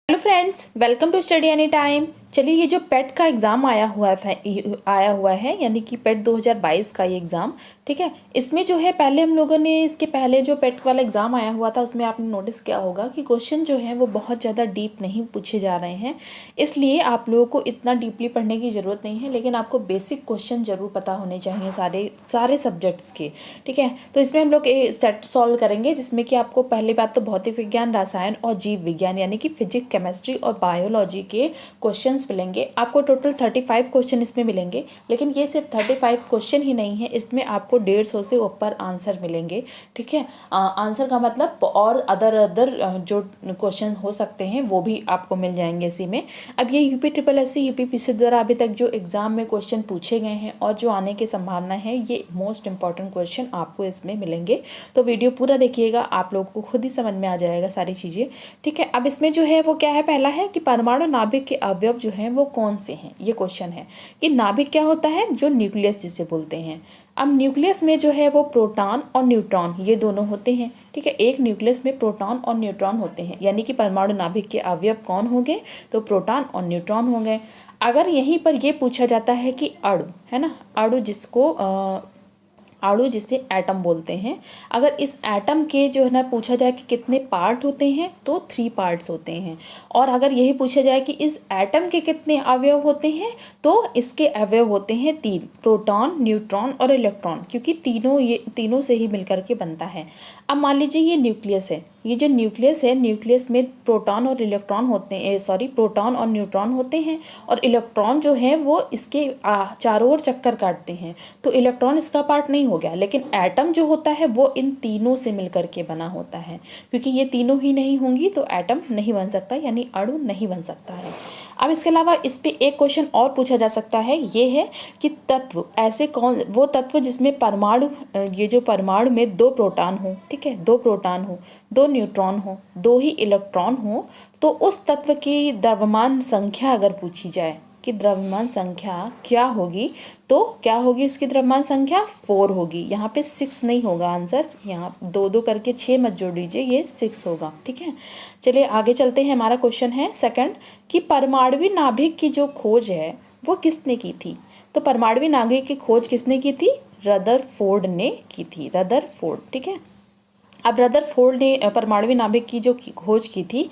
Hello friends, welcome to study any time. चलिए, ये जो पेट का एग्ज़ाम आया हुआ है यानी कि पेट 2022 का ये एग्ज़ाम, ठीक है। इसमें जो है पहले हम लोगों ने इसके पहले जो पेट वाला एग्ज़ाम आया हुआ था उसमें आपने नोटिस किया होगा कि क्वेश्चन जो है वो बहुत ज़्यादा डीप नहीं पूछे जा रहे हैं। इसलिए आप लोगों को इतना डीपली पढ़ने की ज़रूरत नहीं है, लेकिन आपको बेसिक क्वेश्चन ज़रूर पता होने चाहिए सारे सब्जेक्ट्स के, ठीक है। तो इसमें हम लोग सेट सॉल्व करेंगे, जिसमें कि आपको पहली बात तो भौतिक विज्ञान, रसायन और जीव विज्ञान यानी कि फिजिक्स, केमिस्ट्री और बायोलॉजी के क्वेश्चंस मिलेंगे। आपको टोटल 35 क्वेश्चन इसमें मिलेंगे, लेकिन ये सिर्फ 35 क्वेश्चन ही नहीं है, इसमें आपको 150 से ऊपर आंसर मिलेंगे, ठीक है। आंसर का मतलब और अदर जो क्वेश्चन हो सकते हैं वो भी आपको मिल जाएंगे इसी में। अब ये UPSSC UPPSC द्वारा अभी तक जो एग्जाम में क्वेश्चन पूछे गए हैं और जो आने की संभावना है, ये मोस्ट इंपॉर्टेंट क्वेश्चन आपको इसमें मिलेंगे। तो वीडियो पूरा देखिएगा, आप लोगों को खुद ही समझ में आ जाएगा सारी चीज़ें, ठीक है। अब इसमें जो है वो क्या है, पहला है कि परमाणु नाभिक के अवयव जो हैं वो कौन से हैं। ये क्वेश्चन है कि नाभिक क्या होता है, जो न्यूक्लियस जिसे बोलते हैं। अब न्यूक्लियस में जो है वो प्रोटॉन और न्यूट्रॉन ये दोनों होते हैं, ठीक है। एक न्यूक्लियस में प्रोटॉन और न्यूट्रॉन होते हैं, यानी कि परमाणु नाभिक के अवयव कौन होंगे, तो प्रोटॉन और न्यूट्रॉन होंगे। अगर यहीं पर ये पूछा जाता है कि अणु है ना, अणु जिसे एटम बोलते हैं, अगर इस एटम के जो है ना पूछा जाए कि कितने पार्ट होते हैं, तो 3 पार्ट्स होते हैं। और अगर यही पूछा जाए कि इस एटम के कितने अवयव होते हैं, तो इसके अवयव होते हैं 3, प्रोटॉन, न्यूट्रॉन और इलेक्ट्रॉन, क्योंकि ये तीनों से ही मिलकर के बनता है। अब मान लीजिए ये न्यूक्लियस है, ये जो न्यूक्लियस है, न्यूक्लियस में प्रोटॉन और प्रोटॉन और न्यूट्रॉन होते हैं, और इलेक्ट्रॉन जो है वो इसके चारों ओर चक्कर काटते हैं, तो इलेक्ट्रॉन इसका पार्ट नहीं हो गया। लेकिन एटम जो होता है वो इन तीनों से मिलकर के बना होता है, क्योंकि ये तीनों ही नहीं होंगी तो एटम नहीं बन सकता, यानी अणु नहीं बन सकता है। अब इसके अलावा इस पे एक क्वेश्चन और पूछा जा सकता है, ये है कि तत्व ऐसे कौन, वो तत्व जिसमें ये जो परमाणु में 2 प्रोटॉन हो, ठीक है, 2 प्रोटॉन हो, 2 न्यूट्रॉन हो, 2 ही इलेक्ट्रॉन हो, तो उस तत्व की द्रव्यमान संख्या अगर पूछी जाए कि द्रव्यमान संख्या क्या होगी, तो क्या होगी उसकी द्रव्यमान संख्या, 4 होगी। यहाँ पे 6 नहीं होगा आंसर, यहाँ 2 करके 6 मत जोड़ दीजिए, ये 6 होगा, ठीक है। चलिए आगे चलते हैं। हमारा क्वेश्चन है सेकंड कि परमाणु नाभिक की जो खोज है वो किसने की थी। तो परमाणु नाभिक की खोज किसने की थी, रदरफोर्ड ने की थी, रदरफोर्ड, ठीक है। अब रदरफोर्ड ने परमाणु नाभिक की जो खोज की थी,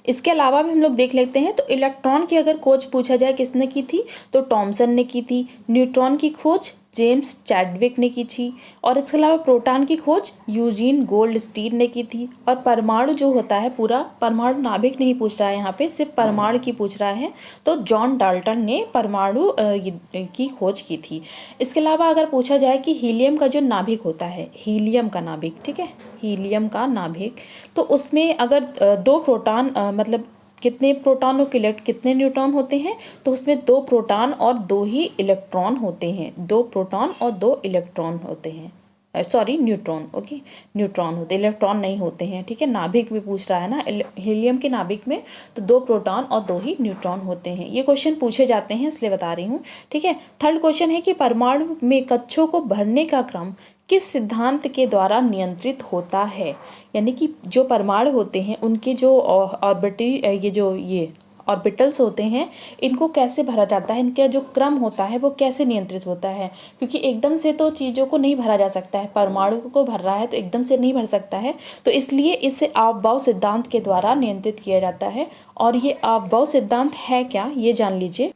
इसके अलावा भी हम लोग देख लेते हैं। तो इलेक्ट्रॉन की अगर खोज पूछा जाए किसने की थी, तो टॉमसन ने की थी। न्यूट्रॉन की खोज जेम्स चैडविक ने की थी, और इसके अलावा प्रोटॉन की खोज यूजीन गोल्डस्टीन ने की थी। और परमाणु जो होता है, पूरा परमाणु नाभिक नहीं पूछ रहा है, यहाँ पे सिर्फ परमाणु की पूछ रहा है, तो जॉन डाल्टन ने परमाणु की खोज की थी। इसके अलावा अगर पूछा जाए कि हीलियम का जो नाभिक होता है, हीलियम का नाभिक, ठीक है, हीलियम का नाभिक, तो उसमें अगर 2 प्रोटॉन मतलब कितने प्रोटॉन और कितने न्यूट्रॉन होते हैं, तो उसमें 2 प्रोटॉन और 2 ही इलेक्ट्रॉन होते हैं, 2 प्रोटॉन और 2 इलेक्ट्रॉन होते हैं, सॉरी न्यूट्रॉन, ओके, न्यूट्रॉन होते, इलेक्ट्रॉन नहीं होते हैं, ठीक है। नाभिक भी पूछ रहा है ना, हीलियम के नाभिक में तो 2 प्रोटॉन और 2 ही न्यूट्रॉन होते हैं। ये क्वेश्चन पूछे जाते हैं, इसलिए बता रही हूँ, ठीक है। थर्ड क्वेश्चन है कि परमाणु में कक्षों को भरने का क्रम किस सिद्धांत के द्वारा नियंत्रित होता है, यानी कि जो परमाणु होते हैं उनके जो ऑर्बिटल्स होते हैं, इनको कैसे भरा जाता है, इनका जो क्रम होता है वो कैसे नियंत्रित होता है, क्योंकि एकदम से तो चीज़ों को नहीं भरा जा सकता है, परमाणु को भर रहा है तो एकदम से नहीं भर सकता है, तो इसलिए इसे आपबाउ सिद्धांत के द्वारा नियंत्रित किया जाता है। और ये आपबाउ सिद्धांत है क्या, ये जान लीजिए।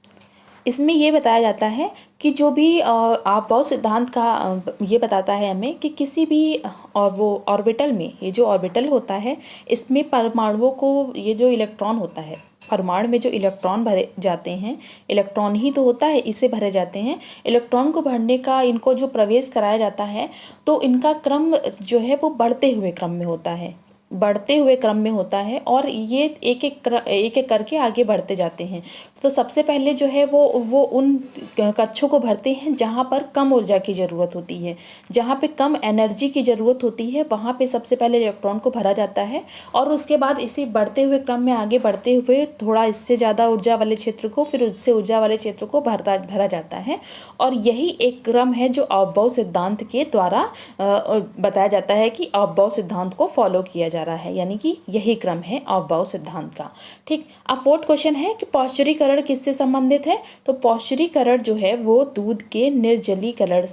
इसमें ये बताया जाता है कि जो भी आपबाउ सिद्धांत का ये बताता है हमें कि किसी भी और वो ऑर्बिटल में, ये जो ऑर्बिटल होता है इसमें परमाणुओं को, ये जो इलेक्ट्रॉन होता है, परमाणु में जो इलेक्ट्रॉन भरे जाते हैं, इलेक्ट्रॉन ही तो होता है, इसे भरे जाते हैं। इलेक्ट्रॉन को भरने का, इनको जो प्रवेश कराया जाता है, तो इनका क्रम जो है वो बढ़ते हुए क्रम में होता है, बढ़ते हुए क्रम में होता है, और ये एक एक करके आगे बढ़ते जाते हैं। तो सबसे पहले जो है वो उन कक्षों को भरते हैं जहाँ पर कम ऊर्जा की ज़रूरत होती है, जहाँ पे कम एनर्जी की ज़रूरत होती है, वहाँ पे सबसे पहले इलेक्ट्रॉन को भरा जाता है। और उसके बाद इसी बढ़ते हुए क्रम में आगे बढ़ते हुए थोड़ा इससे ज़्यादा ऊर्जा वाले क्षेत्र को, फिर उससे ऊर्जा वाले क्षेत्र को भरा जाता है। और यही एक क्रम है जो आपबाउ सिद्धांत के द्वारा बताया जाता है कि आपबाउ सिद्धांत को फॉलो किया जा जा रहा है, यानी कि यही क्रम है अफबाउ सिद्धांत का। ठीक, अब फोर्थ क्वेश्चन है कि पौष्टिरीकरण किससे संबंधित है। तो पौष्टिरीकरण जो है वो दूध के निर्जमीकरण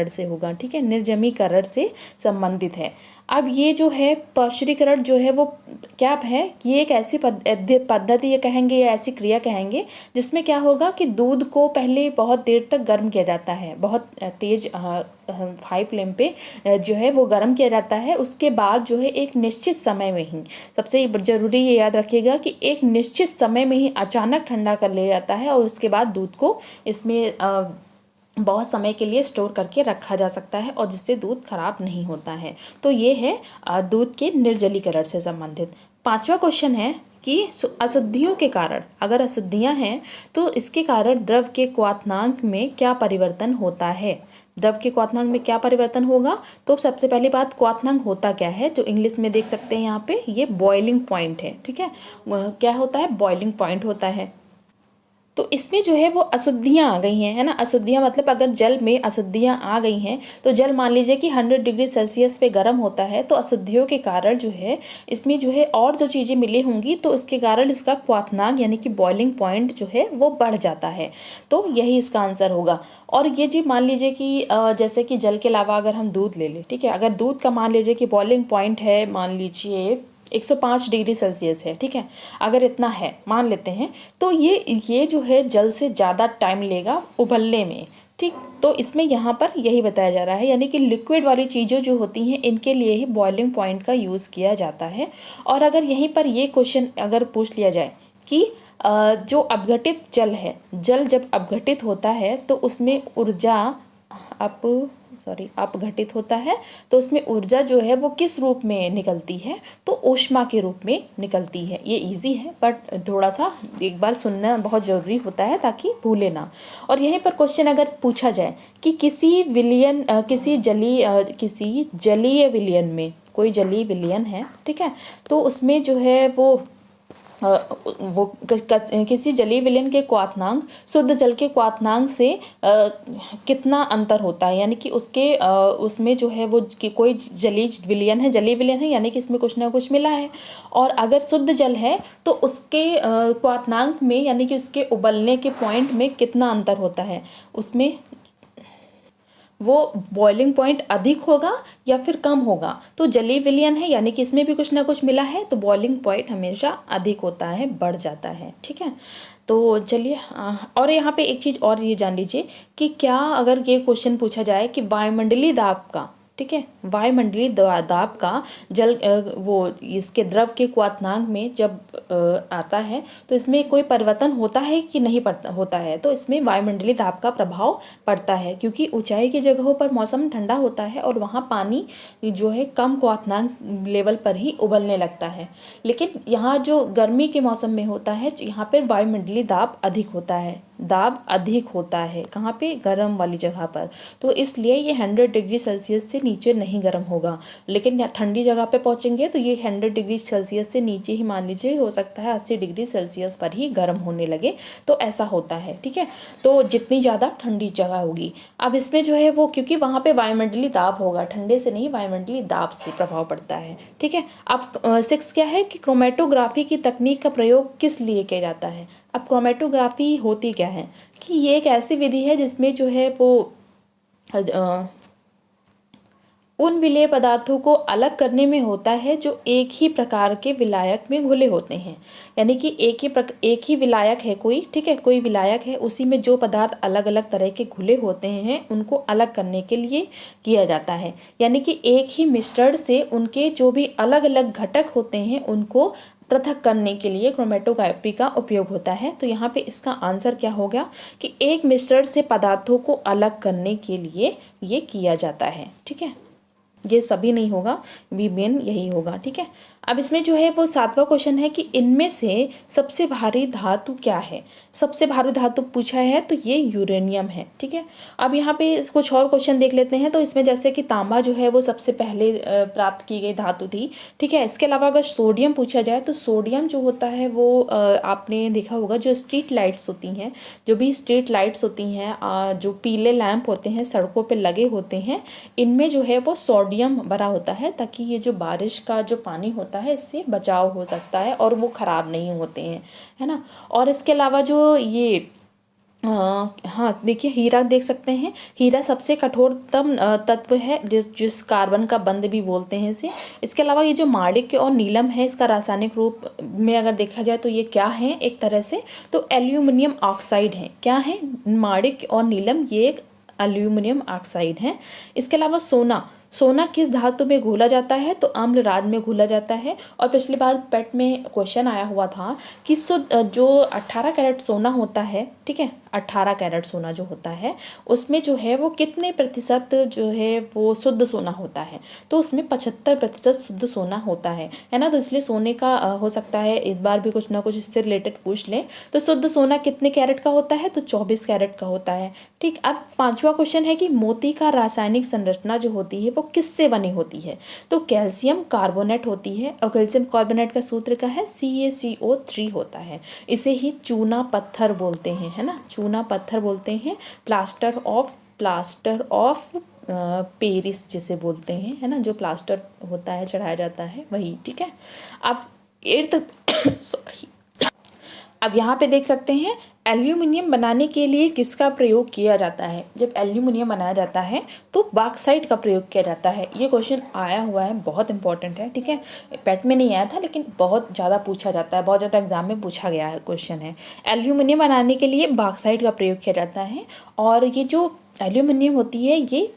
से होगा। ठीक है, निर्जमीकरण से संबंधित है। अब ये जो है पौष्टिरीकरण जो है वो क्या है, ये एक ऐसी पद्धति ये कहेंगे या ऐसी क्रिया कहेंगे जिसमें क्या होगा कि दूध को पहले बहुत देर तक गर्म किया जाता है, बहुत तेज हाई फ्लेम पे जो है वो गर्म किया जाता है। उसके बाद जो है एक निश्चित समय में ही, सबसे ज़रूरी ये याद रखिएगा कि एक निश्चित समय में ही अचानक ठंडा कर लिया जाता है और उसके बाद दूध को इसमें बहुत समय के लिए स्टोर करके रखा जा सकता है और जिससे दूध खराब नहीं होता है। तो ये है दूध के निर्जलीकरण से संबंधित। पांचवा क्वेश्चन है कि अशुद्धियों के कारण, अगर अशुद्धियां हैं तो इसके कारण द्रव के क्वथनांक में क्या परिवर्तन होता है। द्रव के क्वथनांक में क्या परिवर्तन होगा। तो सबसे पहली बात, क्वथनांक होता क्या है, जो इंग्लिश में देख सकते हैं यहाँ पे, ये बॉइलिंग पॉइंट है। ठीक है, क्या होता है, बॉइलिंग पॉइंट होता है। तो इसमें जो है वो अशुद्धियाँ आ गई हैं, है ना। अशुद्धियाँ मतलब अगर जल में अशुद्धियाँ आ गई हैं तो जल मान लीजिए कि 100 डिग्री सेल्सियस पे गर्म होता है, तो अशुद्धियों के कारण जो है इसमें जो है और जो चीज़ें मिली होंगी तो इसके कारण इसका क्वथनांक यानी कि बॉइलिंग पॉइंट जो है वो बढ़ जाता है। तो यही इसका आंसर होगा। और ये जी मान लीजिए कि जैसे कि जल के अलावा अगर हम दूध ले लें, ठीक है, अगर दूध का मान लीजिए कि बॉइलिंग पॉइंट है, मान लीजिए 105 डिग्री सेल्सियस है, ठीक है, अगर इतना है मान लेते हैं, तो ये जो है जल से ज़्यादा टाइम लेगा उबलने में। ठीक, तो इसमें यहाँ पर यही बताया जा रहा है, यानी कि लिक्विड वाली चीज़ें जो होती हैं इनके लिए ही बॉइलिंग पॉइंट का यूज़ किया जाता है। और अगर यहीं पर ये क्वेश्चन अगर पूछ लिया जाए कि जो अपघटित जल है, जल जब अपघटित होता है तो उसमें ऊर्जा अपघटित होता है तो उसमें ऊर्जा जो है वो किस रूप में निकलती है, तो ऊष्मा के रूप में निकलती है। ये इजी है बट थोड़ा सा एक बार सुनना बहुत ज़रूरी होता है ताकि भूले ना। और यहीं पर क्वेश्चन अगर पूछा जाए कि किसी जलीय विलयन में, कोई जलीय विलयन है, ठीक है, तो उसमें जो है वो किसी जलीय विलयन के क्वथनांक शुद्ध जल के क्वथनांक से कितना अंतर होता है, यानी कि उसमें जो है वो कि कोई जलीय विलयन है यानी कि इसमें कुछ ना कुछ मिला है। और अगर शुद्ध जल है तो उसके क्वथनांक में यानी कि उसके उबलने के पॉइंट में कितना अंतर होता है, उसमें वो बॉइलिंग पॉइंट अधिक होगा या फिर कम होगा। तो जलीय विलयन है यानी कि इसमें भी कुछ ना कुछ मिला है तो बॉइलिंग पॉइंट हमेशा अधिक होता है, बढ़ जाता है। ठीक है, तो चलिए और यहाँ पे एक चीज़ और ये जान लीजिए कि क्या अगर ये क्वेश्चन पूछा जाए कि वायुमंडलीय दाब का, ठीक है, वायुमंडलीय दाब का जल वो इसके द्रव के क्वथनांक में जब आता है तो इसमें कोई परिवर्तन होता है कि नहीं होता है। तो इसमें वायुमंडलीय दाब का प्रभाव पड़ता है क्योंकि ऊंचाई की जगहों पर मौसम ठंडा होता है और वहाँ पानी जो है कम क्वथनांक लेवल पर ही उबलने लगता है। लेकिन यहाँ जो गर्मी के मौसम में होता है यहाँ पर वायुमंडलीय दाब अधिक होता है, कहाँ पे, गर्म वाली जगह पर। तो इसलिए ये 100 डिग्री सेल्सियस से नीचे नहीं गर्म होगा। लेकिन ठंडी जगह पे पहुंचेंगे तो ये 100 डिग्री सेल्सियस से नीचे ही मान लीजिए हो सकता है 80 डिग्री सेल्सियस पर ही गर्म होने लगे। तो ऐसा होता है। ठीक है, तो जितनी ज़्यादा ठंडी जगह होगी। अब इसमें जो है वो क्योंकि वहाँ पे वायुमंडलीय दाब होगा, ठंडे से नहीं वायुमंडलीय दाब से प्रभाव पड़ता है। ठीक है, अब 6 क्या है कि क्रोमेटोग्राफी की तकनीक का प्रयोग किस लिए किया जाता है। अब क्रोमेटोग्राफी होती क्या है कि ये एक ऐसी विधि है जिसमें जो है वो उन विलेय पदार्थों को अलग करने में होता है जो एक ही प्रकार के विलायक में घुले होते हैं। यानी कि एक ही विलायक है कोई, ठीक है, कोई विलायक है, उसी में जो पदार्थ अलग अलग तरह के घुले होते हैं उनको अलग करने के लिए किया जाता है। यानी कि एक ही मिश्रण से उनके जो भी अलग अलग घटक होते हैं उनको पृथक करने के लिए क्रोमेटोग्राफी का उपयोग होता है। तो यहाँ पे इसका आंसर क्या हो गया कि एक मिश्रण से पदार्थों को अलग करने के लिए ये किया जाता है। ठीक है, ये सभी नहीं होगा, भी मेन यही होगा। ठीक है, अब इसमें जो है वो 7वां क्वेश्चन है कि इनमें से सबसे भारी धातु क्या है। सबसे भारी धातु पूछा है तो ये यूरेनियम है। ठीक है, अब यहाँ पे कुछ और क्वेश्चन देख लेते हैं। तो इसमें जैसे कि तांबा जो है वो सबसे पहले प्राप्त की गई धातु थी। ठीक है, इसके अलावा अगर सोडियम पूछा जाए तो सोडियम जो होता है वो आपने देखा होगा जो स्ट्रीट लाइट्स होती हैं, जो भी स्ट्रीट लाइट्स होती हैं, जो पीले लैंप होते हैं सड़कों पर लगे होते हैं, इनमें जो है वो सोडियम सोडियम भरा होता है, ताकि ये जो बारिश का जो पानी होता है इससे बचाव हो सकता है और वो ख़राब नहीं होते हैं, है ना। और इसके अलावा जो ये हाँ देखिए, हीरा देख सकते हैं, हीरा सबसे कठोरतम तत्व है, जिस कार्बन का बंध भी बोलते हैं इसे। इसके अलावा ये जो माणिक्य और नीलम है, इसका रासायनिक रूप में अगर देखा जाए तो ये क्या है एक तरह से, तो एल्यूमिनियम ऑक्साइड है। क्या है? माणिक्य और नीलम ये एक एल्यूमिनियम ऑक्साइड है। इसके अलावा सोना, सोना किस धातु में घोला जाता है? तो आम्लराज में घोला जाता है। और पिछली बार पेट में क्वेश्चन आया हुआ था कि जो 18 कैरेट सोना होता है, ठीक है, 18 कैरेट सोना जो होता है उसमें जो है वो कितने प्रतिशत जो है वो शुद्ध सोना होता है? तो उसमें 75% शुद्ध सोना होता है ना। तो इसलिए सोने का हो सकता है इस बार भी कुछ ना कुछ इससे रिलेटेड पूछ लें। तो शुद्ध सोना कितने कैरेट का होता है? तो 24 कैरेट का होता है। ठीक, अब 5वां क्वेश्चन है कि मोती का रासायनिक संरचना जो होती है वो किससे बनी होती है? तो कैल्शियम कार्बोनेट होती है, और कैल्शियम कार्बोनेट का सूत्र क्या है? CaCO3 होता है। इसे ही चूना पत्थर बोलते हैं, है ना, चूना पत्थर बोलते हैं। प्लास्टर ऑफ पेरिस जिसे बोलते हैं, है ना, जो प्लास्टर होता है चढ़ाया जाता है वही। ठीक है, अब 8th सॉरी, अब यहाँ पे देख सकते हैं एल्यूमिनियम बनाने के लिए किसका प्रयोग किया जाता है? जब एल्यूमिनियम बनाया जाता है तो बॉक्साइट का प्रयोग किया जाता है। ये क्वेश्चन आया हुआ है, बहुत इंपॉर्टेंट है। ठीक है, पेट में नहीं आया था लेकिन बहुत ज़्यादा पूछा जाता है, बहुत ज़्यादा एग्जाम में पूछा गया है क्वेश्चन है। एल्यूमिनियम बनाने के लिए बॉक्साइट का प्रयोग किया जाता है। और ये जो एल्यूमिनियम होती है ये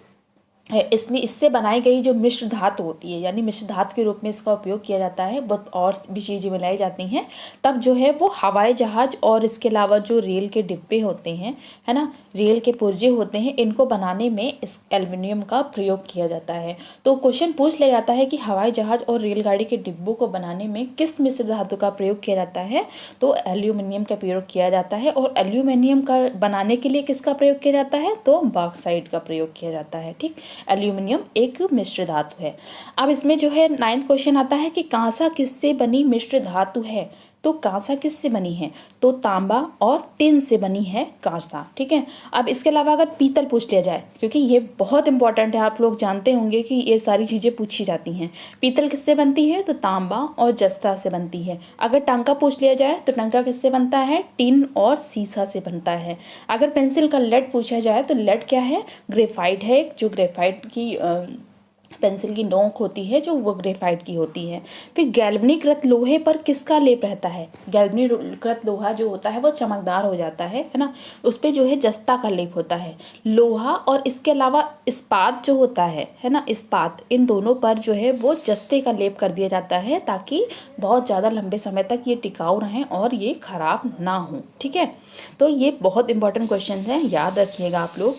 इसमें इससे बनाई गई जो मिश्र धातु होती है, यानी मिश्र धातु के रूप में इसका उपयोग किया जाता है। बहुत और भी चीज़ें मिलाई जाती हैं, तब जो है वो हवाई जहाज़ और इसके अलावा जो रेल के डिब्बे होते हैं, है ना, रेल के पुर्जे होते हैं, इनको बनाने में इस एल्युमिनियम का प्रयोग किया जाता है। तो क्वेश्चन पूछ लिया जाता है कि हवाई जहाज़ और रेलगाड़ी के डिब्बों को बनाने में किस मिश्र धातु का प्रयोग किया जाता है? तो एल्यूमिनियम का प्रयोग किया जाता है। और एल्यूमिनियम का बनाने के लिए किसका प्रयोग किया जाता है? तो बॉक्साइट का प्रयोग किया जाता है। ठीक, एल्यूमिनियम एक मिश्र धातु है। अब इसमें जो है 9th क्वेश्चन आता है कि कांसा किससे बनी मिश्र धातु है? तो कांसा किससे बनी है? तो तांबा और टिन से बनी है कांसा। ठीक है, अब इसके अलावा अगर पीतल पूछ लिया जाए, क्योंकि ये बहुत इंपॉर्टेंट है, आप लोग जानते होंगे कि ये सारी चीज़ें पूछी जाती हैं। पीतल किससे बनती है? तो तांबा और जस्ता से बनती है। अगर टांका पूछ लिया जाए तो टांका किससे बनता है? टिन और सीसा से बनता है। अगर पेंसिल का लेड पूछा जाए तो लेड क्या है? ग्रेफाइट है, जो ग्रेफाइट की पेंसिल की नोक होती है जो वो ग्रेफाइट की होती है। फिर गैल्वनीकृत लोहे पर किसका लेप रहता है? गैल्वनीकृत लोहा जो होता है वो चमकदार हो जाता है ना, उस पर जो है जस्ता का लेप होता है। लोहा और इसके अलावा इस्पात जो होता है ना, इस्पात, इन दोनों पर जो है वो जस्ते का लेप कर दिया जाता है, ताकि बहुत ज़्यादा लंबे समय तक ये टिकाऊ रहें और ये खराब ना हो। ठीक है, तो ये बहुत इंपॉर्टेंट क्वेश्चन हैं, याद रखिएगा आप लोग।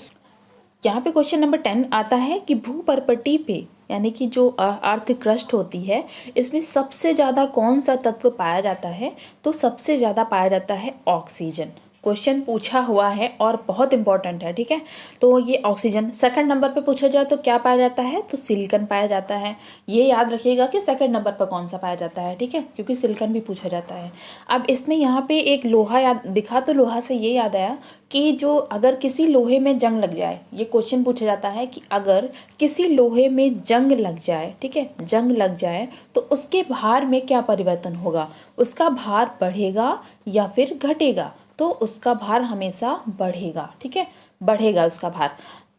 यहाँ पे क्वेश्चन नंबर 10 आता है कि भूपर्पटी पे, यानी कि जो अर्थ क्रस्ट होती है, इसमें सबसे ज़्यादा कौन सा तत्व पाया जाता है? तो सबसे ज़्यादा पाया जाता है ऑक्सीजन। क्वेश्चन पूछा हुआ है और बहुत इंपॉर्टेंट है। ठीक है, तो ये ऑक्सीजन। सेकंड नंबर पे पूछा जाए तो क्या पाया जाता है? तो सिलिकॉन पाया जाता है। ये याद रखिएगा कि सेकंड नंबर पर कौन सा पाया जाता है। ठीक है, क्योंकि सिलिकॉन भी पूछा जाता है। अब इसमें यहाँ पे एक लोहा याद दिखा, तो लोहा से ये याद आया कि जो अगर किसी लोहे में जंग लग जाए, ये क्वेश्चन पूछा जाता है कि अगर किसी लोहे में जंग लग जाए, ठीक है, जंग लग जाए तो उसके भार में क्या परिवर्तन होगा? उसका भार बढ़ेगा या फिर घटेगा? तो उसका भार हमेशा बढ़ेगा। ठीक है, बढ़ेगा उसका भार।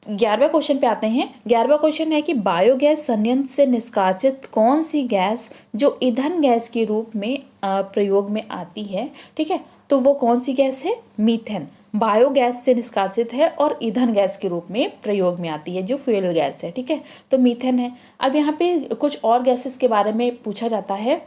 11वें क्वेश्चन पे आते हैं। 11वां क्वेश्चन है कि बायोगैस संयंत्र से निष्कासित कौन सी गैस जो ईंधन गैस के रूप में प्रयोग में आती है? ठीक है, तो वो कौन सी गैस है? मीथेन। बायोगैस से निष्कासित है और ईंधन गैस के रूप में प्रयोग में आती है, जो फ्यूल गैस है। ठीक है, तो मीथेन है। अब यहाँ पे कुछ और गैसेस के बारे में पूछा जाता है,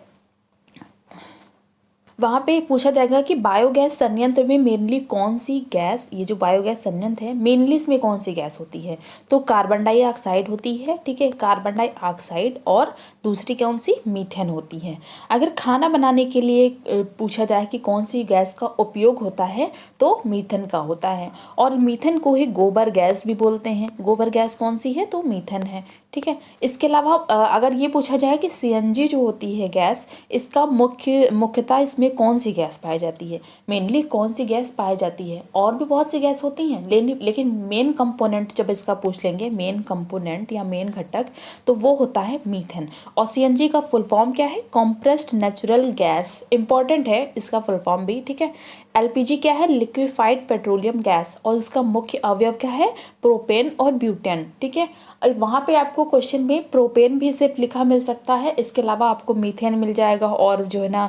वहाँ पे पूछा जाएगा कि बायोगैस संयंत्र में मेनली कौन सी गैस, ये जो बायोगैस संयंत्र है मेनली इसमें कौन सी गैस होती है? तो कार्बन डाइऑक्साइड होती है। ठीक है, कार्बन डाइऑक्साइड, और दूसरी कौन सी? मीथेन होती है। अगर खाना बनाने के लिए पूछा जाए कि कौन सी गैस का उपयोग होता है, तो मीथेन का होता है। और मीथेन को ही गोबर गैस भी बोलते हैं। गोबर गैस कौन सी है? तो मीथेन है। ठीक है। इसके अलावा अगर ये पूछा जाए कि सीएनजी जो होती है गैस, इसका मुख्यतः इसमें कौन सी गैस पाई जाती है, मेनली कौन सी गैस पाई जाती है। और भी बहुत सी गैस होती हैं, लेकिन मेन कंपोनेंट जब इसका पूछ लेंगे, मेन कंपोनेंट या मेन घटक, तो वो होता है मीथेन। और सीएनजी का फुल फॉर्म क्या है, कॉम्प्रेस्ड नेचुरल गैस, इंपॉर्टेंट है इसका फुल फॉर्म भी, ठीक है। एलपीजी क्या है, लिक्विफाइड पेट्रोलियम गैस, और इसका मुख्य अवयव क्या है, प्रोपेन और ब्यूटेन, ठीक है। वहाँ पे आपको क्वेश्चन में प्रोपेन भी सिर्फ लिखा मिल सकता है, इसके अलावा आपको मीथेन मिल जाएगा और जो है ना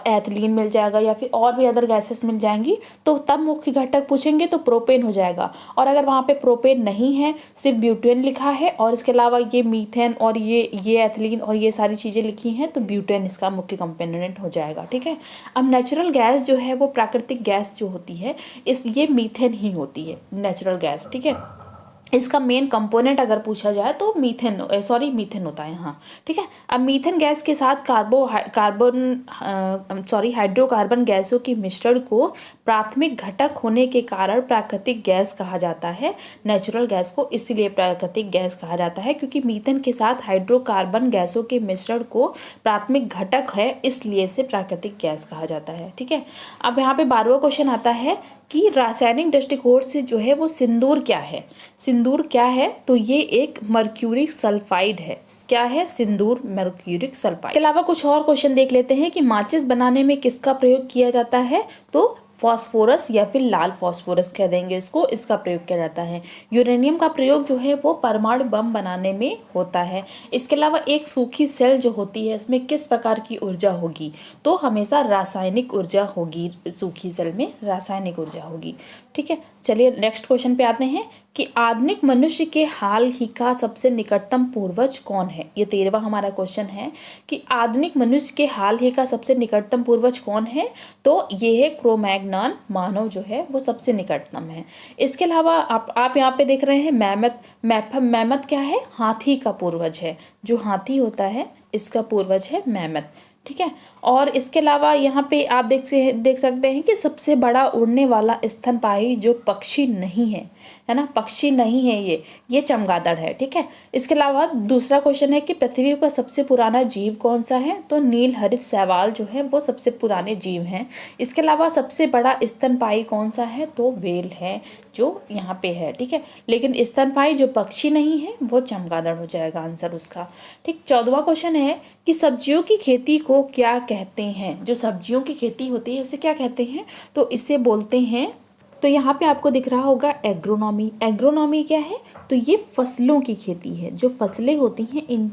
एथिलीन मिल जाएगा, या फिर और भी अदर गैसेस मिल जाएंगी, तो तब मुख्य घटक पूछेंगे तो प्रोपेन हो जाएगा। और अगर वहाँ पे प्रोपेन नहीं है, सिर्फ ब्यूटेन लिखा है और इसके अलावा ये मीथेन और ये एथिलीन और ये सारी चीज़ें लिखी हैं, तो ब्यूटेन इसका मुख्य कंपोनेंट हो जाएगा, ठीक है। अब नेचुरल गैस जो है वो प्राकृतिक गैस जो होती है, ये मीथेन ही होती है नेचुरल गैस, ठीक है। इसका मेन कंपोनेंट अगर पूछा जाए तो मीथेन होता है, हाँ, ठीक है। अब मीथेन गैस के साथ हाइड्रोकार्बन गैसों के मिश्रण को प्राथमिक घटक होने के कारण प्राकृतिक गैस कहा जाता है। नेचुरल गैस को इसीलिए प्राकृतिक गैस कहा जाता है क्योंकि मीथेन के साथ हाइड्रोकार्बन गैसों के मिश्रण को प्राथमिक घटक है, इसलिए इसे प्राकृतिक गैस कहा जाता है, ठीक है। अब यहाँ पे 12वां क्वेश्चन आता है कि रासायनिक दृष्टिकोण से जो है वो सिंदूर क्या है। सिंदूर क्या है, तो ये एक मर्क्यूरिक सल्फाइड है। क्या है, सिंदूर मर्क्यूरिक सल्फाइड। के अलावा कुछ और क्वेश्चन देख लेते हैं कि माचिस बनाने में किसका प्रयोग किया जाता है, तो फॉस्फोरस या फिर लाल फॉस्फोरस कह देंगे इसको, इसका प्रयोग किया जाता है। यूरेनियम का प्रयोग जो है वो परमाणु बम बनाने में होता है। इसके अलावा एक सूखी सेल जो होती है इसमें किस प्रकार की ऊर्जा होगी, तो हमेशा रासायनिक ऊर्जा होगी, सूखी सेल में रासायनिक ऊर्जा होगी, ठीक है। चलिए नेक्स्ट क्वेश्चन पे आते हैं कि आधुनिक मनुष्य के हाल ही का सबसे निकटतम पूर्वज कौन है। ये 13वां हमारा क्वेश्चन है कि आधुनिक मनुष्य के हाल ही का सबसे निकटतम पूर्वज कौन है, तो ये है क्रोमैग्नॉन मानव जो है वो सबसे निकटतम है। इसके अलावा आप यहाँ पे देख रहे हैं मैमथ क्या है, हाथी का पूर्वज है, जो हाथी होता है इसका पूर्वज है मैमथ, ठीक है। और इसके अलावा यहाँ पे आप देख सकते हैं कि सबसे बड़ा उड़ने वाला स्तनपायी जो पक्षी नहीं है ना, पक्षी नहीं है ये चमगादड़ है, ठीक है। इसके अलावा दूसरा क्वेश्चन है कि पृथ्वी पर सबसे पुराना जीव कौन सा है, तो नील हरित शैवाल जो है वो सबसे पुराने जीव हैं। इसके अलावा सबसे बड़ा स्तनपायी कौन सा है, तो व्हेल है जो यहाँ पे है, ठीक है। लेकिन स्तनपायी जो पक्षी नहीं है वो चमगादड़ हो जाएगा आंसर उसका, ठीक। 14वां क्वेश्चन है कि सब्जियों की खेती को क्या कहते हैं। जो सब्जियों की खेती होती है उसे क्या कहते हैं, तो इसे बोलते हैं, तो यहाँ पे आपको दिख रहा होगा एग्रोनॉमी। एग्रोनॉमी क्या है, तो ये फसलों की खेती है, जो फसलें होती हैं इन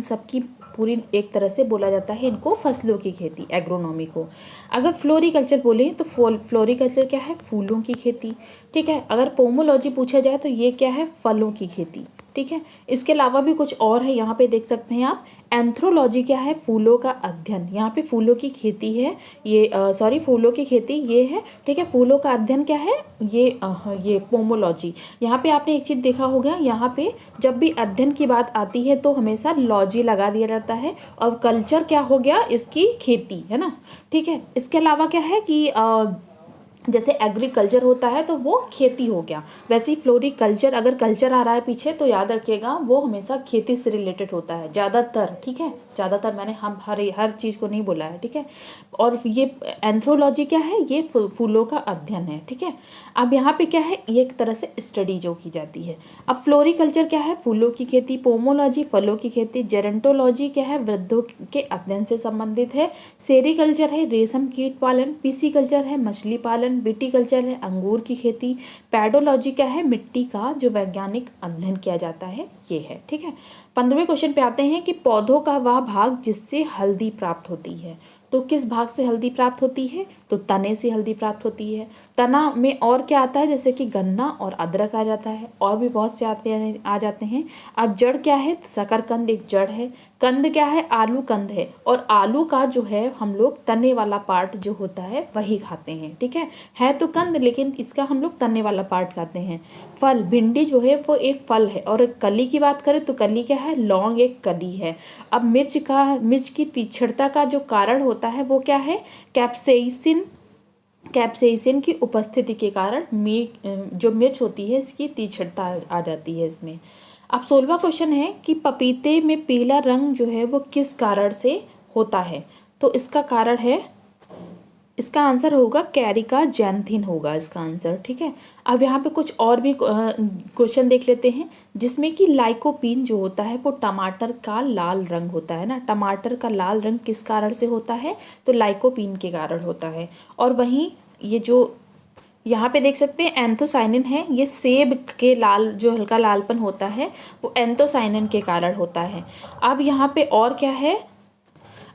सब की पूरी एक तरह से बोला जाता है इनको फसलों की खेती, एग्रोनॉमी को। अगर फ्लोरिकल्चर बोले तो फ्लोरिकल्चर क्या है, फूलों की खेती, ठीक है। अगर पोमोलॉजी पूछा जाए तो ये क्या है, फलों की खेती, ठीक है। इसके अलावा भी कुछ और है, यहाँ पे देख सकते हैं आप। एंथ्रोलॉजी क्या है, फूलों का अध्ययन, यहाँ पे फूलों की खेती है, फूलों की खेती ये है, ठीक है। फूलों का अध्ययन क्या है, ये पोमोलॉजी। यहाँ पे आपने एक चीज देखा होगा, यहाँ पे जब भी अध्ययन की बात आती है तो हमेशा लॉजी लगा दिया जाता है, और कल्चर क्या हो गया, इसकी खेती है ना, ठीक है। इसके अलावा क्या है कि जैसे एग्रीकल्चर होता है तो वो खेती हो गया, वैसे ही फ्लोरिकल्चर, अगर कल्चर आ रहा है पीछे तो याद रखिएगा वो हमेशा खेती से रिलेटेड होता है ज़्यादातर, ठीक है। ज़्यादातर मैंने हम हर चीज़ को नहीं बोला है, ठीक है। और ये एंथ्रोलॉजी क्या है, ये फूलों का अध्ययन है, ठीक है। अब यहाँ पे क्या है, ये एक तरह से स्टडी जो की जाती है। अब फ्लोरिकल्चर क्या है, फूलों की खेती। पोमोलॉजी फलों की खेती। जेरेंटोलॉजी क्या है, वृद्धों के अध्ययन से संबंधित है। सेरिकल्चर है रेशम कीट पालन। पिसीकल्चर है मछली पालन। विटीकल्चर है अंगूर की खेती। पैडोलॉजी क्या है, मिट्टी का जो वैज्ञानिक अध्ययन किया जाता है ये है, ठीक है। 15वें क्वेश्चन पे आते हैं कि पौधों का वह भाग जिससे हल्दी प्राप्त होती है, तो किस भाग से हल्दी प्राप्त होती है, तो तने से हल्दी प्राप्त होती है। तना में और क्या आता है, जैसे कि गन्ना और अदरक आ जाता है, और भी बहुत से आ जाते हैं। अब जड़ क्या है, तो शकरकंद एक जड़ है। कंद क्या है, आलू कंद है, और आलू का जो है हम लोग तने वाला पार्ट जो होता है वही खाते हैं, ठीक है तो कंद, लेकिन इसका हम लोग तने वाला पार्ट खाते हैं। फल, भिंडी जो है वो एक फल है। और कली की बात करें तो कली क्या है, लौंग एक कली है। अब मिर्च की तीक्ष्णता का जो कारण होता है वो क्या है, कैप्सेसिन की उपस्थिति के कारण जो मिर्च होती है इसकी तीक्ष्णता आ जाती है इसमें। अब 16वां क्वेश्चन है कि पपीते में पीला रंग जो है वो किस कारण से होता है। तो इसका कारण है, इसका आंसर होगा कैरिका जैंथिन होगा इसका आंसर, ठीक है। अब यहाँ पे कुछ और भी क्वेश्चन देख लेते हैं, जिसमें कि लाइकोपीन जो होता है वो टमाटर का लाल रंग होता है ना। टमाटर का लाल रंग किस कारण से होता है, तो लाइकोपीन के कारण होता है। और वहीं ये जो यहाँ पे देख सकते हैं एंथोसाइनिन है, ये सेब के लाल जो हल्का लालपन होता है वो एंथोसाइनिन के कारण होता है। अब यहाँ पे और क्या है,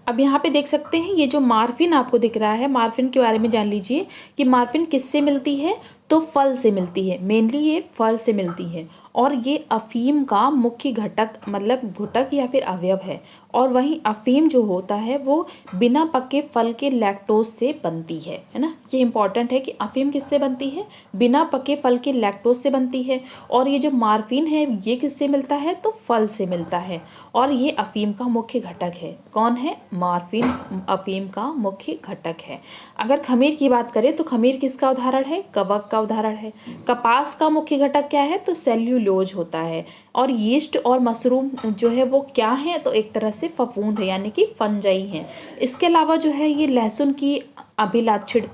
अब यहाँ पे देख सकते हैं ये जो मार्फिन आपको दिख रहा है, मार्फिन के बारे में जान लीजिए कि मार्फिन किससे मिलती है, तो फल से मिलती है, मेनली ये फल से मिलती है। और ये अफीम का मुख्य घटक मतलब घटक या फिर अवयव है। और वहीं अफीम जो होता है वो बिना पके फल के लैक्टोज से बनती है ना। ये इंपॉर्टेंट है कि अफीम किससे बनती है, बिना पके फल के लैक्टोज से बनती है। और ये जो मार्फिन है ये किससे मिलता है, तो फल से मिलता है। और ये अफीम का मुख्य घटक है। कौन है, मार्फिन अफीम का मुख्य घटक है। अगर खमीर की बात करें तो खमीर किसका उदाहरण है, कवक का उदाहरण है। कपास का मुख्य घटक क्या है, तो सेल्यूलोज होता है। और यीस्ट और मशरूम जो है वो क्या है, तो एक तरह से फफूंद है यानी कि फंजाई हैं। इसके अलावा जो है ये लहसुन की अभिलाक्षणिक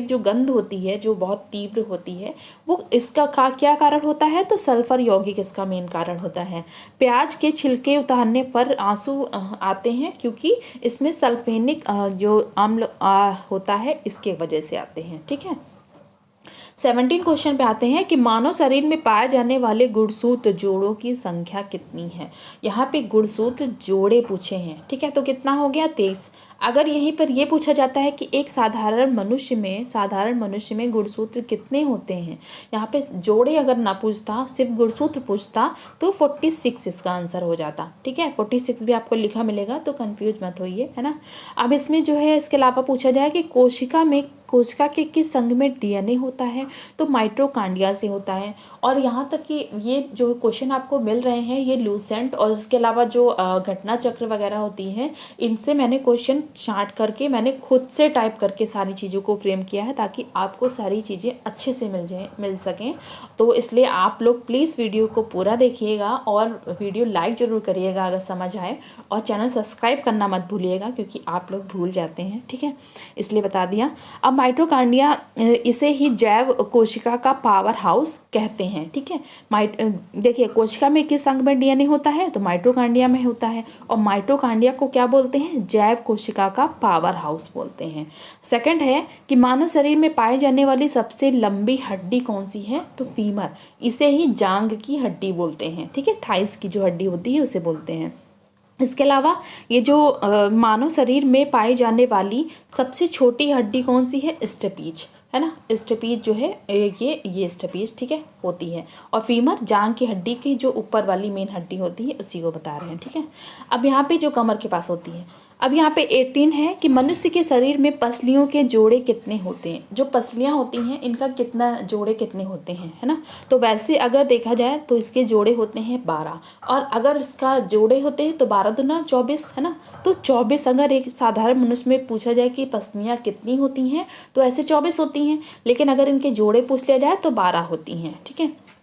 जो गंध होती है जो बहुत तीव्र होती है, वो इसका क्या कारण होता है, तो सल्फर यौगिक इसका मेन कारण होता है। प्याज के छिलके उतारने पर आंसू आते हैं क्योंकि इसमें सल्फेनिक जो अम्ल होता है इसके वजह से आते हैं, ठीक है। 17 क्वेश्चन पे आते हैं कि मानव शरीर में पाए जाने वाले गुणसूत्र जोड़ों की संख्या कितनी है। यहाँ पे गुणसूत्र जोड़े पूछे हैं, ठीक है, तो कितना हो गया 23। अगर यहीं पर यह पूछा जाता है कि एक साधारण मनुष्य में गुणसूत्र कितने होते हैं, यहाँ पे जोड़े अगर ना पूछता, सिर्फ गुणसूत्र पूछता तो 46 इसका आंसर हो जाता, ठीक है। 46 भी आपको लिखा मिलेगा तो कंफ्यूज मत होइए, है ना। अब इसमें जो है इसके अलावा पूछा जाए कि कोशिका के किस संघ में डीएनए होता है, तो माइटोकॉन्ड्रिया से होता है। और यहाँ तक कि ये जो क्वेश्चन आपको मिल रहे हैं ये लूसेंट और इसके अलावा जो घटना चक्र वगैरह होती हैं, इनसे मैंने क्वेश्चन चार्ट करके मैंने खुद से टाइप करके सारी चीज़ों को फ्रेम किया है ताकि आपको सारी चीज़ें अच्छे से मिल सकें। तो इसलिए आप लोग प्लीज़ वीडियो को पूरा देखिएगा और वीडियो लाइक ज़रूर करिएगा अगर समझ आए, और चैनल सब्सक्राइब करना मत भूलिएगा क्योंकि आप लोग भूल जाते हैं, ठीक है, इसलिए बता दिया। अब माइटोकॉन्ड्रिया इसे ही जैव कोशिका का पावर हाउस कहते हैं, ठीक है। देखिए कोशिका में किस अंग में डीएनए होता है, तो माइटोकॉन्ड्रिया में होता है। और माइटोकॉन्ड्रिया को क्या बोलते हैं, जैव कोशिका का पावर हाउस बोलते हैं। सेकंड है कि मानव शरीर में पाई जाने वाली सबसे लंबी हड्डी कौन सी है, तो फीमर, इसे ही जांग की हड्डी बोलते हैं, ठीक है, थाइस की जो हड्डी होती है उसे बोलते हैं। इसके अलावा ये जो मानव शरीर में पाई जाने वाली सबसे छोटी हड्डी कौन सी है, स्टेपीज, है ना। स्टेपीज जो है ये स्टेपीज, ठीक है, होती है। और फीमर जांग की हड्डी की जो ऊपर वाली मेन हड्डी होती है उसी को बता रहे हैं, ठीक है। अब यहाँ पे जो कमर के पास होती है, अब यहाँ पे 18 है कि मनुष्य के शरीर में पसलियों के जोड़े कितने होते हैं। जो पसलियाँ होती हैं इनका जोड़े कितने होते हैं, है ना। तो वैसे अगर देखा जाए तो इसके जोड़े होते हैं 12, और अगर इसका जोड़े होते हैं तो 12 दूना 24, है ना। तो 24 अगर एक साधारण मनुष्य में पूछा जाए कि पसलियाँ कितनी होती हैं तो ऐसे 24 होती हैं, लेकिन अगर इनके जोड़े पूछ लिया जाए तो 12 होती हैं, ठीक है।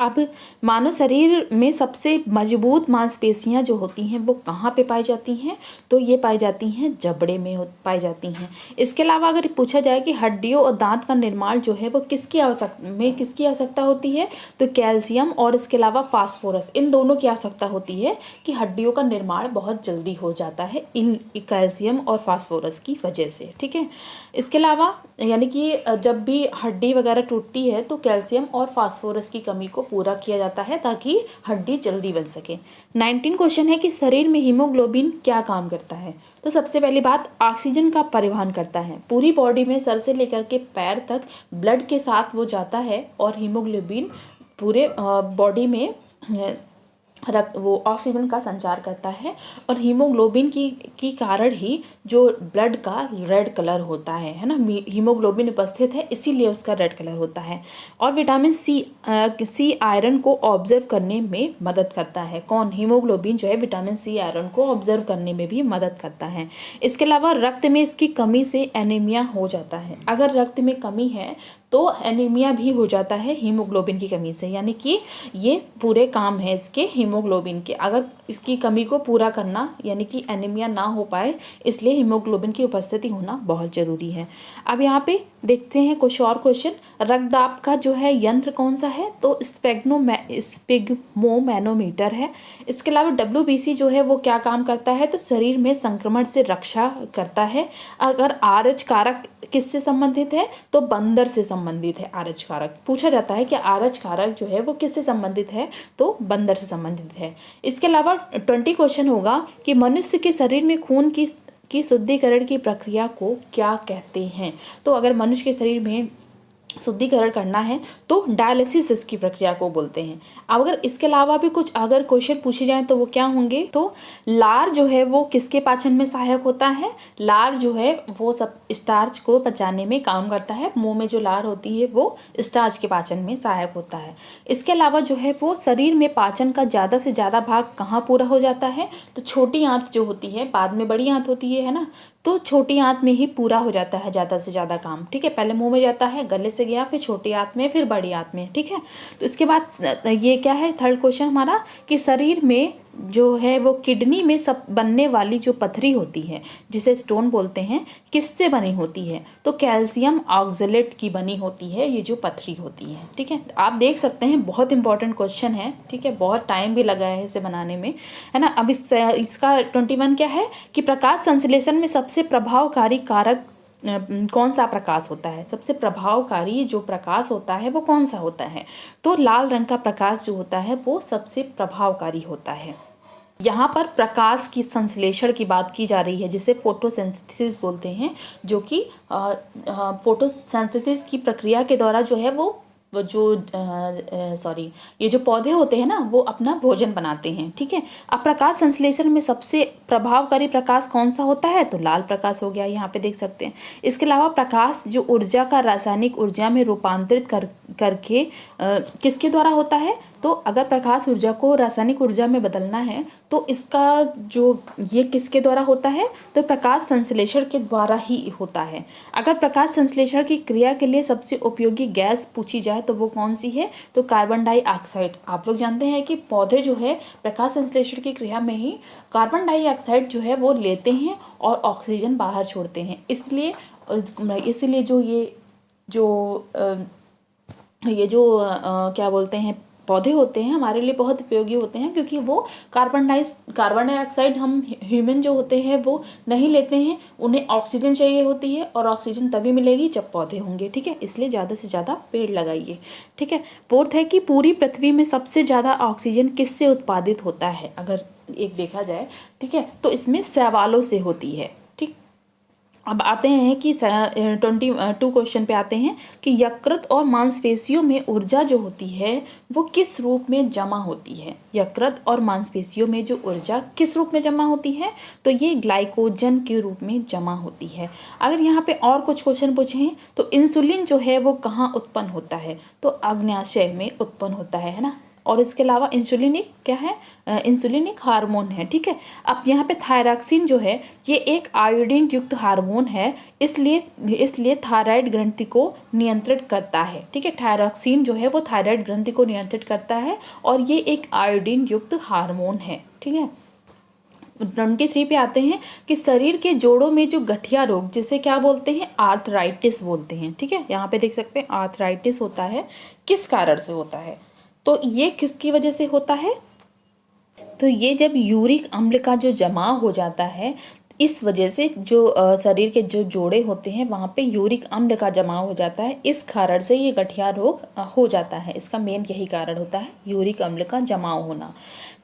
अब मानव शरीर में सबसे मजबूत मांसपेशियां जो होती हैं वो कहाँ पे पाई जाती हैं, तो ये पाई जाती हैं जबड़े में पाई जाती हैं। इसके अलावा अगर पूछा जाए कि हड्डियों और दांत का निर्माण जो है वो किसकी आवश्यकता होती है, तो कैल्शियम और इसके अलावा फास्फोरस, इन दोनों की आवश्यकता होती है कि हड्डियों का निर्माण बहुत जल्दी हो जाता है इन कैल्शियम और फास्फोरस की वजह से, ठीक है। इसके अलावा यानी कि जब भी हड्डी वगैरह टूटती है तो कैल्शियम और फास्फोरस की कमी को पूरा किया जाता है ताकि हड्डी जल्दी बन सके। 19 क्वेश्चन है कि शरीर में हीमोग्लोबिन क्या काम करता है, तो सबसे पहली बात ऑक्सीजन का परिवहन करता है। पूरी बॉडी में सर से लेकर के पैर तक ब्लड के साथ वो जाता है और हीमोग्लोबिन पूरे बॉडी में वो ऑक्सीजन का संचार करता है। और हीमोग्लोबिन की कारण ही जो ब्लड का रेड कलर होता है ना, हीमोग्लोबिन उपस्थित है इसीलिए उसका रेड कलर होता है। और विटामिन सी आयरन को ऑब्जर्व करने में मदद करता है। कौन, हीमोग्लोबिन जो है विटामिन सी आयरन को ऑब्जर्व करने में भी मदद करता है। इसके अलावा रक्त में इसकी कमी से एनीमिया हो जाता है। अगर रक्त में कमी है तो एनीमिया भी हो जाता है हीमोग्लोबिन की कमी से। यानी कि ये पूरे काम है इसके हीमोग्लोबिन के। अगर इसकी कमी को पूरा करना यानी कि एनीमिया ना हो पाए, इसलिए हीमोग्लोबिन की उपस्थिति होना बहुत ज़रूरी है। अब यहाँ पे देखते हैं कुछ और क्वेश्चन। रक्तदाब का जो है यंत्र कौन सा है? तो स्पिग्मोमैनोमीटर है। इसके अलावा WBC जो है वो क्या काम करता है? तो शरीर में संक्रमण से रक्षा करता है। अगर आरएच कारक किससे संबंधित है? तो बंदर से संबंधित है आरएच कारक। पूछा जाता है कि आरएच कारक जो है वो किससे संबंधित है? तो बंदर से संबंधित है। इसके अलावा 20 क्वेश्चन होगा कि मनुष्य के शरीर में खून की शुद्धिकरण की प्रक्रिया को क्या कहते हैं? तो अगर मनुष्य के शरीर में शुद्धिकरण करना है तो डायलिसिस की प्रक्रिया को बोलते हैं। अब अगर इसके अलावा भी कुछ अगर क्वेश्चन पूछे जाएं तो वो क्या होंगे? तो लार जो है वो किसके पाचन में सहायक होता है? लार जो है वो सब स्टार्च को पचाने में काम करता है। मुंह में जो लार होती है वो स्टार्च के पाचन में सहायक होता है। इसके अलावा जो है वो शरीर में पाचन का ज़्यादा से ज़्यादा भाग कहाँ पूरा हो जाता है? तो छोटी आंत जो होती है, बाद में बड़ी आंत होती है ना, तो छोटी आंत में ही पूरा हो जाता है ज़्यादा से ज़्यादा काम। ठीक है, पहले मुंह में जाता है, गले से गया, फिर छोटी आंत में, फिर बड़ी आंत में। ठीक है, तो इसके बाद ये क्या है थर्ड क्वेश्चन हमारा कि शरीर में जो है वो किडनी में सब बनने वाली जो पथरी होती है जिसे स्टोन बोलते हैं, किससे बनी होती है? तो कैल्शियम ऑक्जेलेट की बनी होती है ये जो पथरी होती है। ठीक है, आप देख सकते हैं बहुत इंपॉर्टेंट क्वेश्चन है। ठीक है, बहुत टाइम भी लगा है इसे बनाने में, है ना। अब इसका 21 क्या है कि प्रकाश संश्लेषण में सबसे प्रभावकारी कारक कौन सा प्रकाश होता है? सबसे प्रभावकारी जो प्रकाश होता है वो कौन सा होता है? तो लाल रंग का प्रकाश जो होता है वो सबसे प्रभावकारी होता है। यहाँ पर प्रकाश की संश्लेषण की बात की जा रही है जिसे फोटोसिंथेसिस बोलते हैं, जो कि फोटोसिंथेसिस की प्रक्रिया के द्वारा जो है वो ये जो पौधे होते हैं ना वो अपना भोजन बनाते हैं। ठीक है, अब प्रकाश संश्लेषण में सबसे प्रभावकारी प्रकाश कौन सा होता है? तो लाल प्रकाश हो गया, यहाँ पे देख सकते हैं। इसके अलावा प्रकाश जो ऊर्जा का रासायनिक ऊर्जा में रूपांतरित करके किसके द्वारा होता है? तो अगर प्रकाश ऊर्जा को रासायनिक ऊर्जा में बदलना है तो इसका जो ये किसके द्वारा होता है? तो प्रकाश संश्लेषण के द्वारा ही होता है। अगर प्रकाश संश्लेषण की क्रिया के लिए सबसे उपयोगी गैस पूछी जाए तो वो कौन सी है? तो कार्बन डाइऑक्साइड। आप लोग जानते हैं कि पौधे जो है प्रकाश संश्लेषण की क्रिया में ही कार्बन डाइऑक्साइड जो है वो लेते हैं और ऑक्सीजन बाहर छोड़ते हैं। इसलिए क्या बोलते हैं पौधे होते हैं हमारे लिए बहुत उपयोगी होते हैं, क्योंकि वो कार्बन डाइऑक्साइड हम ह्यूमन जो होते हैं वो नहीं लेते हैं, उन्हें ऑक्सीजन चाहिए होती है और ऑक्सीजन तभी मिलेगी जब पौधे होंगे। ठीक है, इसलिए ज़्यादा से ज़्यादा पेड़ लगाइए। ठीक है, फोर्थ है कि पूरी पृथ्वी में सबसे ज़्यादा ऑक्सीजन किससे उत्पादित होता है? अगर एक देखा जाए, ठीक है, तो इसमें शैवालों से होती है। अब आते हैं कि 22 क्वेश्चन पे आते हैं कि यकृत और मांसपेशियों में ऊर्जा जो होती है वो किस रूप में जमा होती है? यकृत और मांसपेशियों में जो ऊर्जा किस रूप में जमा होती है? तो ये ग्लाइकोजन के रूप में जमा होती है। अगर यहाँ पे और कुछ क्वेश्चन पूछें तो इंसुलिन जो है वो कहाँ उत्पन्न होता है? तो अग्न्याशय में उत्पन्न होता है ना। और इसके अलावा इंसुलिन एक क्या है? इंसुलिन एक हार्मोन है। ठीक है, अब यहाँ पे थायरॉक्सिन जो है ये एक आयोडीन युक्त हार्मोन है, इसलिए थायराइड ग्रंथि को नियंत्रित करता है। ठीक है, थायरॉक्सिन जो है वो थायराइड ग्रंथि को नियंत्रित करता है और ये एक आयोडीन युक्त हार्मोन है। ठीक है, 23 पे आते हैं कि शरीर के जोड़ों में जो गठिया रोग जिसे क्या बोलते हैं? आर्थराइटिस बोलते हैं। ठीक है, यहाँ पे देख सकते हैं आर्थराइटिस होता है, किस कारण से होता है? तो ये किसकी वजह से होता है? तो ये जब यूरिक अम्ल का जो जमाव हो जाता है, इस वजह से जो शरीर के जो जोड़े होते हैं वहाँ पे यूरिक अम्ल का जमाव हो जाता है, इस कारण से ये गठिया रोग हो जाता है। इसका मेन यही कारण होता है, यूरिक अम्ल का जमाव होना।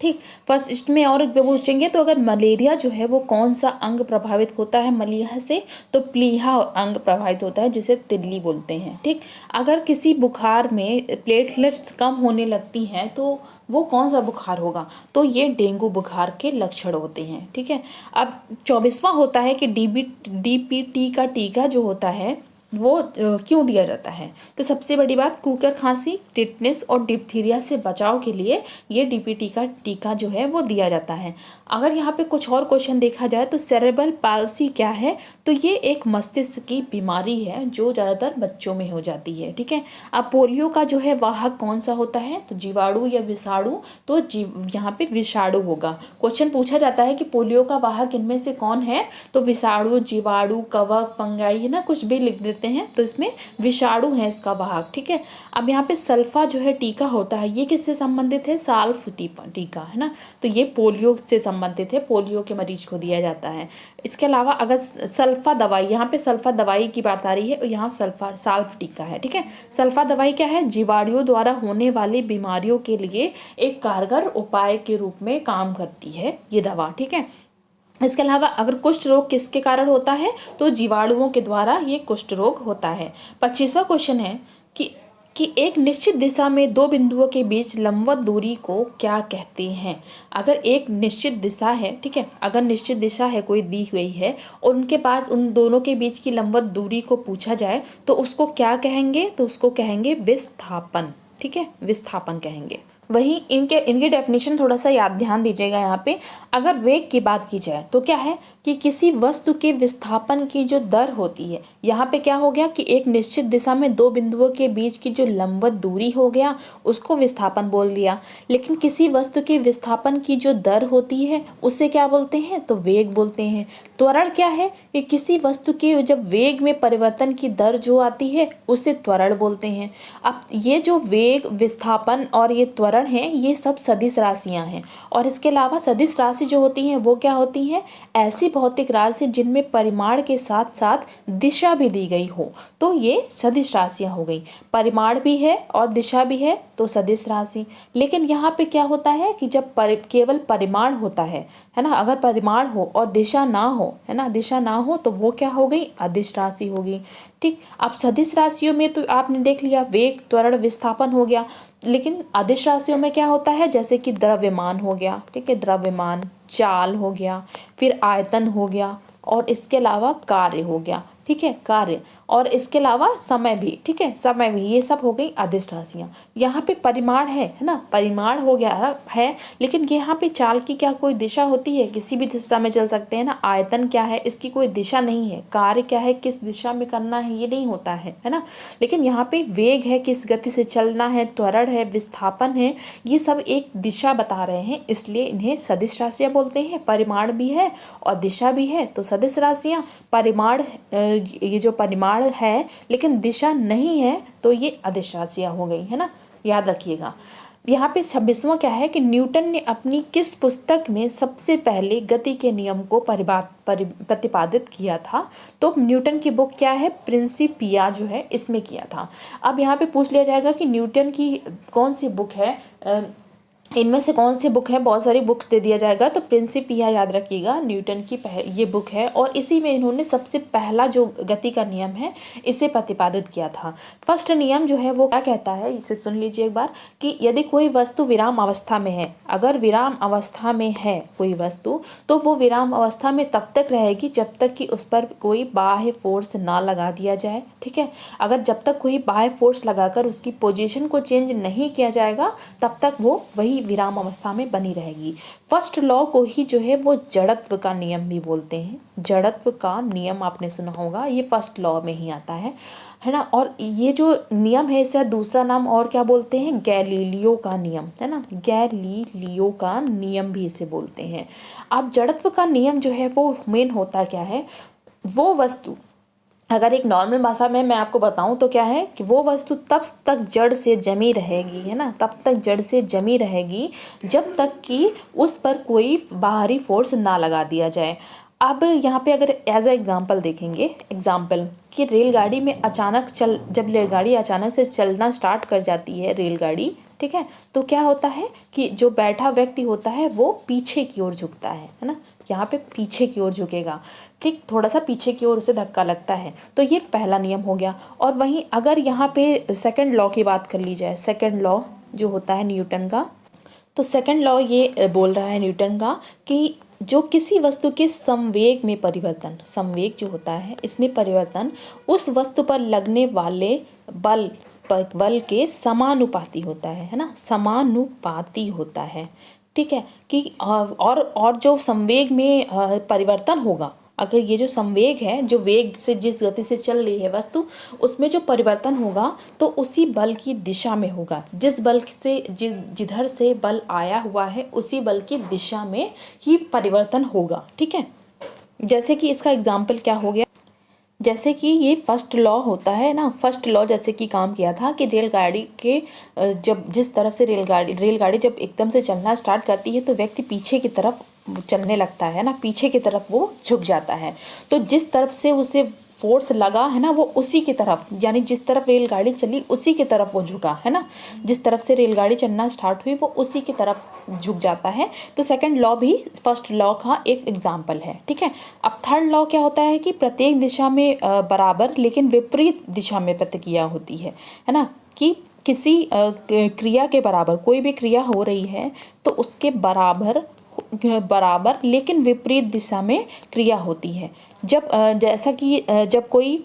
ठीक, फर्स्ट में और पूछेंगे तो अगर मलेरिया जो है वो कौन सा अंग प्रभावित होता है मलेरिया से? तो प्लीहा अंग प्रभावित होता है जिसे तिल्ली बोलते हैं। ठीक, अगर किसी बुखार में प्लेटलेट्स कम होने लगती हैं तो वो कौन सा बुखार होगा? तो ये डेंगू बुखार के लक्षण होते हैं। ठीक है, अब 24वां होता है कि DPT का टीका जो होता है वो क्यों दिया जाता है? तो सबसे बड़ी बात, कुकर खांसी, टिटनेस और डिप्थीरिया से बचाव के लिए ये डीपीटी का टीका जो है वो दिया जाता है। अगर यहाँ पे कुछ और क्वेश्चन देखा जाए तो सेरेब्रल पाल्सी क्या है? तो ये एक मस्तिष्क की बीमारी है जो ज़्यादातर बच्चों में हो जाती है। ठीक है। अब पोलियो का जो है वाहक कौन सा होता है? तो जीवाणु या विषाणु? तो यहाँ पे विषाणु होगा। क्वेश्चन पूछा जाता है कि पोलियो का वाहक इनमें से कौन है? तो विषाणु, जीवाणु, कवक, फंगाई, है ना, कुछ भी लिख देते हैं, तो इसमें विषाणु है इसका वाहक। ठीक है। अब यहाँ पे सल्फा जो है टीका होता है, ये किससे संबंधित है? साल्फ टीका, है ना, तो ये पोलियो से संबंधित है, पोलियो के मरीज को दिया जाता है। इसके अलावा अगर सल्फा दवाई, यहाँ पे सल्फा दवाई की बात आ रही है, यहाँ साल्फ टीका है। ठीक है। सल्फा दवाई क्या है? जीवाणुओं द्वारा होने वाली बीमारियों के लिए एक कारगर उपाय के रूप में काम करती है ये दवा। ठीक है। इसके अलावा अगर कुष्ठ रोग किसके कारण होता है? तो जीवाणुओं के द्वारा ये कुष्ठ रोग होता है। 25वां क्वेश्चन है कि एक निश्चित दिशा में दो बिंदुओं के बीच लंबवत दूरी को क्या कहते हैं? अगर एक निश्चित दिशा है, ठीक है, अगर निश्चित दिशा है कोई दी हुई है और उनके पास उन दोनों के बीच की लंबवत दूरी को पूछा जाए तो उसको क्या कहेंगे? तो उसको कहेंगे विस्थापन। ठीक है, विस्थापन कहेंगे। वहीं इनकी डेफिनेशन थोड़ा सा याद ध्यान दीजिएगा यहाँ पे। अगर वेग की बात की जाए तो क्या है कि किसी वस्तु के विस्थापन की जो दर होती है, यहाँ पे क्या हो गया कि एक निश्चित दिशा में दो बिंदुओं के बीच की जो लंबवत दूरी हो गया उसको विस्थापन बोल लिया। लेकिन किसी वस्तु के विस्थापन की जो दर होती है उससे क्या बोलते हैं? तो वेग बोलते हैं। त्वरण क्या है कि किसी वस्तु के जब वेग में परिवर्तन की दर जो आती है उससे त्वरण बोलते हैं। अब ये जो वेग, विस्थापन और ये त्वरण हैं, ये सब सदिश राशियां हैं। और इसके अलावा सदिश राशि जो होती हैं वो क्या होती हैं? ऐसी भौतिक राशि जिनमें परिमाण के साथ साथ दिशा भी दी गई हो, तो ये सदिश राशियां हो गई। परिमाण भी है और दिशा भी है तो सदिश राशि। लेकिन यहाँ पे क्या होता है कि जब केवल परिमाण होता है ना, अगर परिमाण हो और दिशा ना हो, है ना, दिशा ना हो तो वो क्या हो गई? अदिश राशि होगी। ठीक। अब सदिश राशियों में तो आपने देख लिया वेग, त्वरण, विस्थापन हो गया। लेकिन अदिश राशियों में क्या होता है? जैसे कि द्रव्यमान हो गया, ठीक है, द्रव्यमान, चाल हो गया, फिर आयतन हो गया और इसके अलावा कार्य हो गया। ठीक है, कार्य, और इसके अलावा समय भी। ठीक है, समय भी, ये सब हो गई अदिश राशियाँ। यहाँ पे परिमाण है ना, परिमाण हो गया है, लेकिन यहाँ पे चाल की क्या कोई दिशा होती है? किसी भी दिशा में चल सकते हैं ना। आयतन क्या है? इसकी कोई दिशा नहीं है। कार्य क्या है? किस दिशा में करना है, ये नहीं होता है ना। लेकिन यहाँ पे वेग है, किस गति से चलना है, त्वरण है, विस्थापन है, ये सब एक दिशा बता रहे हैं, इसलिए इन्हें सदिश राशियाँ बोलते हैं। परिमाण भी है और दिशा भी है तो सदिश राशियाँ। परिमाण, ये जो परिमाण है लेकिन दिशा नहीं है तो ये अदिश राशियां हो गई, है ना, याद रखिएगा। यहाँ पे 26वां क्या है कि न्यूटन ने अपनी किस पुस्तक में सबसे पहले गति के नियम को प्रतिपादित किया था? तो न्यूटन की बुक क्या है? प्रिंसिपिया जो है, इसमें किया था। अब यहाँ पे पूछ लिया जाएगा कि न्यूटन की कौन सी बुक है, इनमें से कौन सी बुक है? बहुत सारी बुक्स दे दिया जाएगा तो प्रिंसिपिया याद रखिएगा, न्यूटन की ये बुक है और इसी में इन्होंने सबसे पहला जो गति का नियम है इसे प्रतिपादित किया था। फर्स्ट नियम जो है वो क्या कहता है, इसे सुन लीजिए एक बार, कि यदि कोई वस्तु विराम अवस्था में है, अगर विराम अवस्था में है कोई वस्तु, तो वो विराम अवस्था में तब तक रहेगी जब तक कि उस पर कोई बाह्य फोर्स ना लगा दिया जाए। ठीक है, अगर जब तक कोई बाह्य फोर्स लगाकर उसकी पोजीशन को चेंज नहीं किया जाएगा तब तक वो वही विराम अवस्था में बनी रहेगी। फर्स्ट लॉ को ही जो है वो जड़त्व का नियम भी बोलते हैं। जड़त्व का नियम आपने सुना होगा, ये फर्स्ट लॉ में ही आता है ना। और ये जो नियम है इसे दूसरा नाम और क्या बोलते हैं? गैलीलियो का नियम, है ना, गैलीलियो का नियम भी इसे बोलते हैं। अब जड़त्व का नियम जो है वो मेन होता क्या है? वो वस्तु, अगर एक नॉर्मल भाषा में मैं आपको बताऊं तो क्या है कि वो वस्तु तब तक जड़ से जमी रहेगी, है ना, तब तक जड़ से जमी रहेगी जब तक कि उस पर कोई बाहरी फोर्स ना लगा दिया जाए। अब यहाँ पे अगर एज अ एग्जांपल देखेंगे, एग्जांपल कि रेलगाड़ी में जब रेलगाड़ी अचानक से चलना स्टार्ट कर जाती है रेलगाड़ी, ठीक है, तो क्या होता है कि जो बैठा व्यक्ति होता है वो पीछे की ओर झुकता है ना, यहाँ पे पीछे की ओर झुकेगा। ठीक, थोड़ा सा पीछे की ओर उसे धक्का लगता है, तो ये पहला नियम हो गया। और वहीं अगर यहाँ पे सेकंड लॉ की बात कर ली जाए, सेकंड लॉ जो होता है न्यूटन का, तो सेकंड लॉ ये बोल रहा है न्यूटन का कि जो किसी वस्तु के संवेग में परिवर्तन, संवेग जो होता है इसमें परिवर्तन उस वस्तु पर लगने वाले बल के समानुपाती होता है ना, समानुपाती होता है। ठीक है कि और जो संवेग में परिवर्तन होगा, अगर ये जो संवेग है, जो वेग से जिस गति से चल रही है वस्तु, उसमें जो परिवर्तन होगा तो उसी बल की दिशा में होगा। जिस बल से जिधर से बल आया हुआ है उसी बल की दिशा में ही परिवर्तन होगा। ठीक है, जैसे कि इसका एग्जाम्पल क्या हो गया, जैसे कि ये फर्स्ट लॉ होता है ना, फर्स्ट लॉ जैसे कि काम किया था कि रेलगाड़ी के जब जिस तरफ से रेलगाड़ी जब एकदम से चलना स्टार्ट करती है तो व्यक्ति पीछे की तरफ चलने लगता है ना, पीछे की तरफ वो झुक जाता है। तो जिस तरफ से उसे फोर्स लगा है ना वो उसी की तरफ, यानी जिस तरफ रेलगाड़ी चली उसी की तरफ वो झुका है ना, जिस तरफ से रेलगाड़ी चलना स्टार्ट हुई वो उसी की तरफ झुक जाता है। तो सेकंड लॉ भी फर्स्ट लॉ का एक एग्जाम्पल है। ठीक है, अब थर्ड लॉ क्या होता है कि प्रत्येक दिशा में बराबर लेकिन विपरीत दिशा में प्रतिक्रिया होती है ना, कि किसी क्रिया के बराबर कोई भी क्रिया हो रही है तो उसके बराबर लेकिन विपरीत दिशा में क्रिया होती है। जब जैसा कि जब कोई,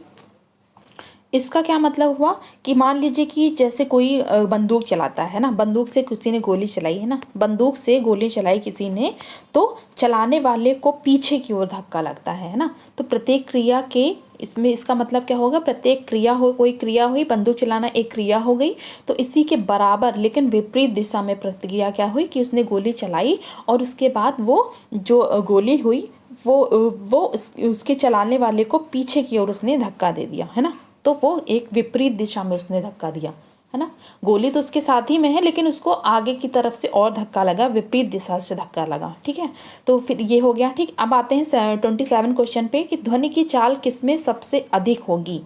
इसका क्या मतलब हुआ कि मान लीजिए कि जैसे कोई बंदूक चलाता है ना, बंदूक से किसी ने गोली चलाई है ना, बंदूक से गोली चलाई किसी ने, तो चलाने वाले को पीछे की ओर धक्का लगता है ना। तो प्रत्येक क्रिया के इसमें इसका मतलब क्या होगा, प्रत्येक क्रिया हो, कोई क्रिया हुई, बंदूक चलाना एक क्रिया हो गई, तो इसी के बराबर लेकिन विपरीत दिशा में प्रतिक्रिया क्या हुई कि उसने गोली चलाई और उसके बाद वो जो गोली हुई वो उसके चलाने वाले को पीछे की ओर उसने धक्का दे दिया है ना। तो वो एक विपरीत दिशा में उसने धक्का दिया है ना, गोली तो उसके साथ ही में है लेकिन उसको आगे की तरफ से और धक्का लगा, विपरीत दिशा से धक्का लगा। ठीक है, तो फिर ये हो गया। ठीक, अब आते हैं 27 क्वेश्चन पे कि ध्वनि की चाल किसमें सबसे अधिक होगी।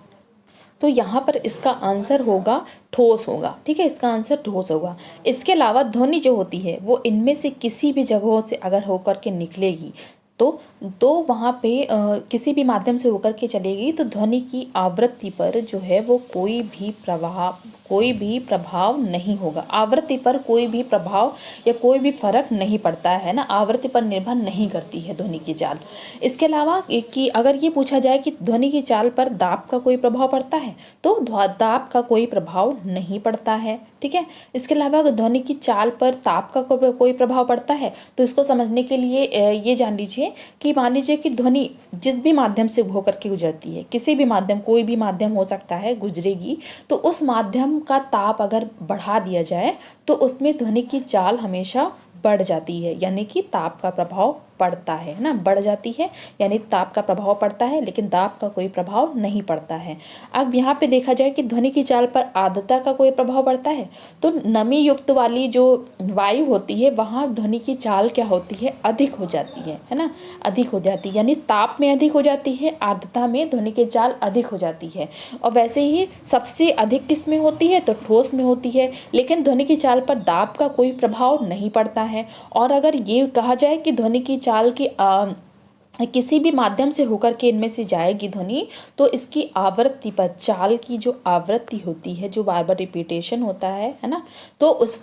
तो यहाँ पर इसका आंसर होगा ठोस होगा। ठीक है, इसका आंसर ठोस होगा। इसके अलावा ध्वनि जो होती है वो इनमें से किसी भी जगहों से अगर होकर के निकलेगी तो वहाँ पे किसी भी माध्यम से होकर के चलेगी तो ध्वनि की आवृत्ति पर जो है वो कोई भी प्रभाव नहीं होगा। आवृत्ति पर कोई भी प्रभाव या कोई भी फर्क नहीं पड़ता है ना, आवृत्ति पर निर्भर नहीं करती है ध्वनि की चाल। इसके अलावा कि अगर ये पूछा जाए कि ध्वनि की चाल पर दाब का कोई प्रभाव पड़ता है तो दाब का कोई प्रभाव नहीं पड़ता है। ठीक है, इसके अलावा अगर ध्वनि की चाल पर ताप का कोई प्रभाव पड़ता है तो इसको समझने के लिए ये जान लीजिए कि मान लीजिए कि ध्वनि जिस भी माध्यम से होकर के गुजरती है, किसी भी माध्यम, कोई भी माध्यम हो सकता है, गुजरेगी, तो उस माध्यम का ताप अगर बढ़ा दिया जाए तो उसमें ध्वनि की चाल हमेशा बढ़ जाती है, यानी कि ताप का प्रभाव पड़ता है ना, बढ़ जाती है यानी ताप का प्रभाव पड़ता है लेकिन दाब का कोई प्रभाव नहीं पड़ता है। अब यहाँ पे देखा जाए कि ध्वनि की चाल पर आर्द्रता का कोई प्रभाव पड़ता है तो नमी युक्त वाली जो वायु होती है वहाँ ध्वनि की चाल क्या होती है, अधिक हो जाती है ना, अधिक हो जाती है, यानी ताप में अधिक हो जाती है, आर्द्रता में ध्वनि की चाल अधिक हो जाती है। और वैसे ही सबसे अधिक किस में होती है तो ठोस में होती है, लेकिन ध्वनि की चाल पर दाब का कोई प्रभाव नहीं पड़ता है। और अगर ये कहा जाए कि ध्वनि की चाल की किसी भी माध्यम से होकर के इनमें से जाएगी ध्वनि तो इसकी आवृत्ति पर, चाल की जो आवृत्ति होती है, जो बार बार रिपीटेशन होता है ना, तो इस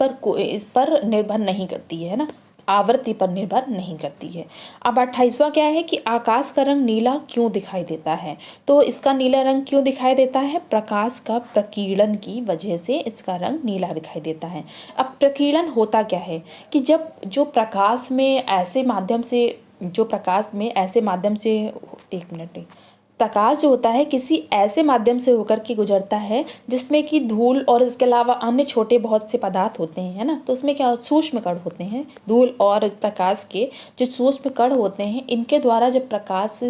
पर निर्भर नहीं करती है ना, आवृत्ति पर निर्भर नहीं करती है। अब 28वां क्या है कि आकाश का रंग नीला क्यों दिखाई देता है। तो इसका नीला रंग क्यों दिखाई देता है, प्रकाश का प्रकीर्णन की वजह से इसका रंग नीला दिखाई देता है। अब प्रकीर्णन होता क्या है कि जब जो प्रकाश में ऐसे माध्यम से एक मिनट, प्रकाश जो होता है किसी ऐसे माध्यम से होकर के गुजरता है जिसमें कि धूल और इसके अलावा अन्य छोटे बहुत से पदार्थ होते हैं, है ना, तो उसमें क्या सूक्ष्म कण होते हैं, धूल और प्रकाश के जो सूक्ष्म कण होते हैं इनके द्वारा जब प्रकाश,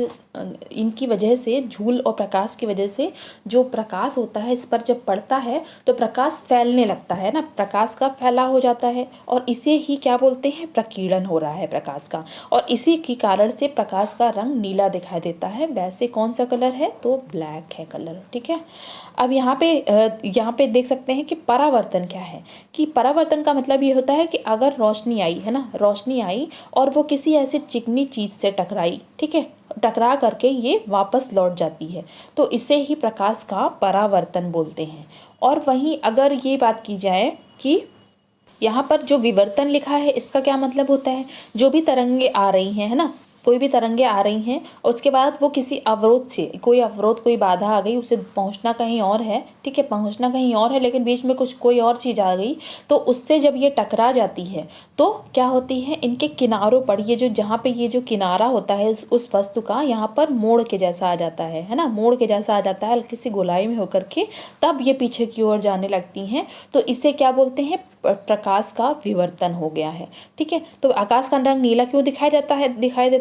इनकी वजह से, धूल और प्रकाश की वजह से जो प्रकाश होता है इस पर जब पड़ता है तो प्रकाश फैलने लगता है ना, प्रकाश का फैलाव हो जाता है और इसे ही क्या बोलते हैं, प्रकीर्णन हो रहा है प्रकाश का, और इसी के कारण से प्रकाश का रंग नीला दिखाई देता है। वैसे कौन सा कलर है तो ब्लैक है कलर। ठीक है, अब यहाँ पे देख सकते हैं कि परावर्तन क्या है, कि परावर्तन का मतलब ये होता है कि अगर रोशनी आई है ना, रोशनी आई और वो किसी ऐसे चिकनी चीज से टकराई, ठीक है, टकरा करके ये वापस लौट जाती है तो इसे ही प्रकाश का परावर्तन बोलते हैं। और वहीं अगर ये बात की जाए कि यहाँ पर जो विवर्तन लिखा है इसका क्या मतलब होता है, जो भी तरंगे आ रही हैं, है ना, कोई भी तरंगे आ रही हैं और उसके बाद वो किसी अवरोध से, कोई अवरोध, कोई बाधा आ गई, उसे पहुंचना कहीं और है, ठीक है, पहुंचना कहीं और है, लेकिन बीच में कुछ कोई और चीज़ आ गई, तो उससे जब ये टकरा जाती है तो क्या होती है, इनके किनारों पर ये जो, जहाँ पे ये जो किनारा होता है उस वस्तु का, यहाँ पर मोड़ के जैसा आ जाता है ना, मोड़ के जैसा आ जाता है हल्की सी गोलाई में होकर के, तब ये पीछे की ओर जाने लगती हैं, तो इसे क्या बोलते हैं, प्रकाश का विवर्तन हो गया है। ठीक है, तो आकाश का रंग नीला क्यों दिखाई देता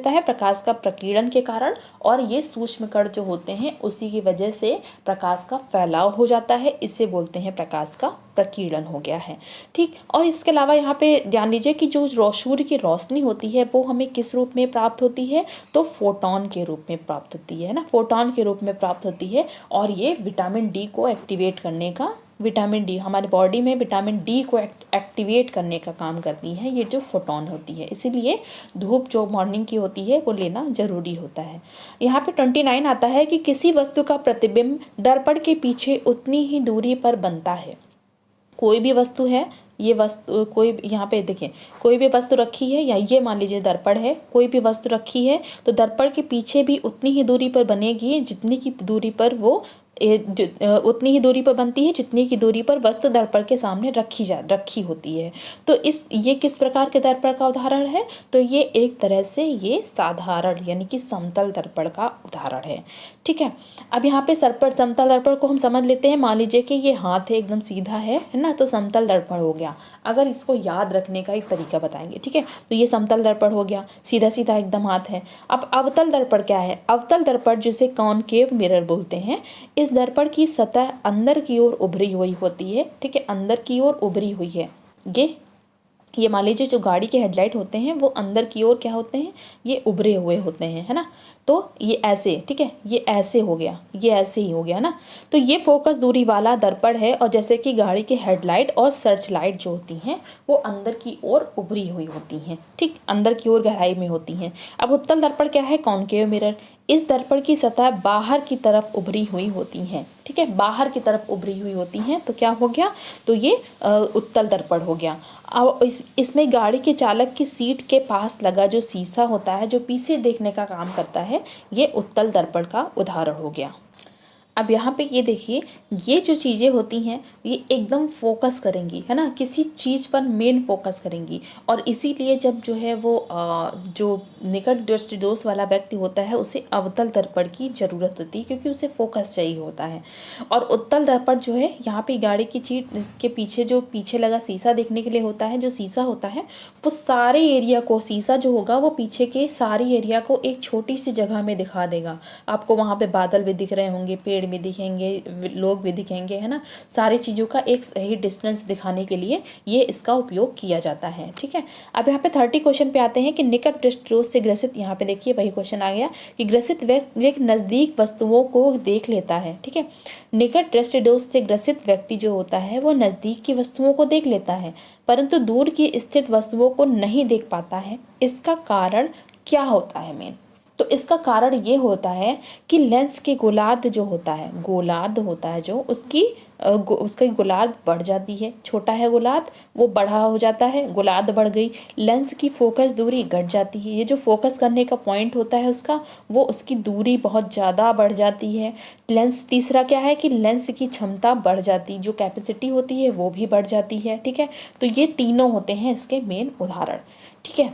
है, प्रकाश का प्रकीर्णन के कारण, और ये सूक्ष्म कण जो होते हैं उसी की वजह से प्रकाश का फैलाव हो जाता है, इसे बोलते हैं प्रकाश का प्रकीर्णन हो गया है। ठीक, और इसके अलावा यहाँ पे ध्यान दीजिए कि जो सूर्य की रोशनी होती है वो हमें किस रूप में प्राप्त होती है, तो फोटोन के रूप में प्राप्त होती है ना, फोटोन के रूप में प्राप्त होती है, और ये विटामिन डी को एक्टिवेट करने का, विटामिन डी हमारे बॉडी में विटामिन डी को एक्टिवेट करने का काम करती है ये जो फोटोन होती है, इसीलिए धूप जो मॉर्निंग की होती है वो लेना जरूरी होता है। यहाँ पे 29 आता है कि किसी वस्तु का प्रतिबिंब दर्पण के पीछे उतनी ही दूरी पर बनता है। कोई भी वस्तु है, ये वस्तु कोई, यहाँ पे देखिए कोई भी वस्तु रखी है, या ये मान लीजिए दर्पण है, कोई भी वस्तु रखी है तो दर्पण के पीछे भी उतनी ही दूरी पर बनेगी जितनी की दूरी पर वो उतनी ही दूरी पर बनती है जितनी की दूरी पर वस्तु दर्पण के सामने रखी होती है। तो ये किस प्रकार के दर्पण का उदाहरण है, तो ये एक तरह से ये साधारण यानी कि समतल दर्पण का उदाहरण है। ठीक है, अब यहाँ पे समतल दर्पण को हम समझ लेते हैं। मान लीजिए कि ये हाथ है, एकदम सीधा है ना, तो समतल दर्पण हो गया। अगर इसको याद रखने का एक तरीका बताएंगे, ठीक है, तो ये समतल दर्पण हो गया, सीधा सीधा एकदम हाथ है। अब अवतल दर्पण क्या है, अवतल दर्पण जिसे कॉनकेव मिरर बोलते हैं, इस दर्पण की सतह अंदर की ओर उभरी हुई होती है। ठीक है, अंदर की ओर उभरी हुई है। ये मान लीजिए जो गाड़ी के हेडलाइट होते हैं वो अंदर की ओर क्या होते हैं, ये उभरे हुए होते हैं, है ना, तो ये ऐसे, ठीक है, ये ऐसे हो गया, ये ऐसे ही हो गया ना। तो ये फोकस दूरी वाला दर्पण है, और जैसे कि गाड़ी के हेडलाइट और सर्च लाइट जो होती हैं वो अंदर की ओर उभरी हुई होती हैं, ठीक, अंदर की ओर गहराई में होती हैं। अब उत्तल दर्पण क्या है, कॉनकेव मिरर, इस दर्पण की सतह बाहर की तरफ उभरी हुई होती हैं। ठीक है, बाहर की तरफ उभरी हुई होती हैं, तो क्या हो गया, तो ये उत्तल दर्पण हो गया। अब इसमें गाड़ी के चालक की सीट के पास लगा जो शीशा होता है, जो पीछे देखने का काम करता है, ये उत्तल दर्पण का उदाहरण हो गया। अब यहाँ पे ये देखिए, ये जो चीज़ें होती हैं ये एकदम फोकस करेंगी, है ना, किसी चीज़ पर मेन फोकस करेंगी, और इसीलिए जब जो है वो जो निकट दृष्टिदोष वाला व्यक्ति होता है उसे अवतल दर्पण की ज़रूरत होती है, क्योंकि उसे फोकस चाहिए होता है। और उत्तल दर्पण जो है, यहाँ पे गाड़ी की सीट के पीछे जो पीछे लगा शीशा देखने के लिए होता है, जो शीशा होता है वो सारे एरिया को, शीशा जो होगा वो पीछे के सारी एरिया को एक छोटी सी जगह में दिखा देगा। आपको वहाँ पे बादल भी दिख रहे होंगे, पेड़ भी दिखेंगे, लोग भी दिखेंगे, है ना, सारी चीज़ों का एक सही डिस्टेंस दिखाने के लिए ये इसका उपयोग किया जाता है। ठीक है, अब यहाँ पे 30 क्वेश्चन पे आते हैं कि निकट दृष्टिदोष से ग्रसित, यहाँ पे देखिए वही क्वेश्चन आ गया कि ग्रसित व्यक्ति नज़दीक वस्तुओं को देख लेता है। ठीक है, निकट दृष्टिदोष से ग्रसित व्यक्ति जो होता है वो नज़दीक की वस्तुओं को देख लेता है, परंतु दूर की स्थित वस्तुओं को नहीं देख पाता है। इसका कारण क्या होता है मेन, तो इसका कारण ये होता है कि लेंस के गोलार्ध जो होता है, गोलार्ध होता है जो उसकी गोलार्ध बढ़ जाती है, छोटा है गोलार्ध वो बड़ा हो जाता है, गोलार्ध बढ़ गई, लेंस की फोकस दूरी घट जाती है। ये जो फोकस करने का पॉइंट होता है उसका, वो उसकी दूरी बहुत ज़्यादा बढ़ जाती है। लेंस तीसरा क्या है कि लेंस की क्षमता बढ़ जाती, जो कैपेसिटी होती है वो भी बढ़ जाती है। ठीक है, तो ये तीनों होते हैं इसके मेन उदाहरण। ठीक है,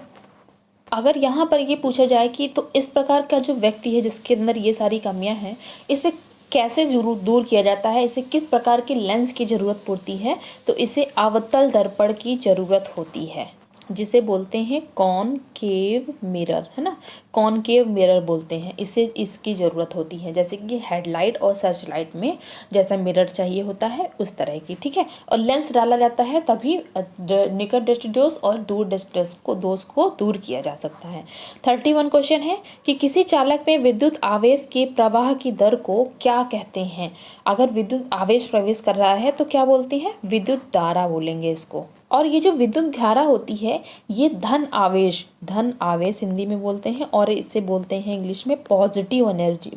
अगर यहाँ पर ये पूछा जाए कि तो इस प्रकार का जो व्यक्ति है जिसके अंदर ये सारी कमियां हैं, इसे कैसे दूर किया जाता है, इसे किस प्रकार के लेंस की ज़रूरत पड़ती है, तो इसे अवतल दर्पण की ज़रूरत होती है, जिसे बोलते हैं कॉनकेव मिरर, है ना, कॉनकेव मिरर बोलते हैं इसे, इसकी ज़रूरत होती है, जैसे कि हेडलाइट और सर्च लाइट में जैसा मिरर चाहिए होता है उस तरह की। ठीक है, और लेंस डाला जाता है तभी निकट दृष्टिदोष और दूर दृष्टिदोष को दूर किया जा सकता है। 31 क्वेश्चन है कि किसी चालक में विद्युत आवेश के प्रवाह की दर को क्या कहते हैं। अगर विद्युत आवेश प्रवेश कर रहा है तो क्या बोलते हैं, विद्युत धारा बोलेंगे इसको। और ये जो विद्युत धारा होती है ये धन आवेश हिंदी में बोलते हैं, और इसे बोलते हैं इंग्लिश में पॉजिटिव एनर्जी,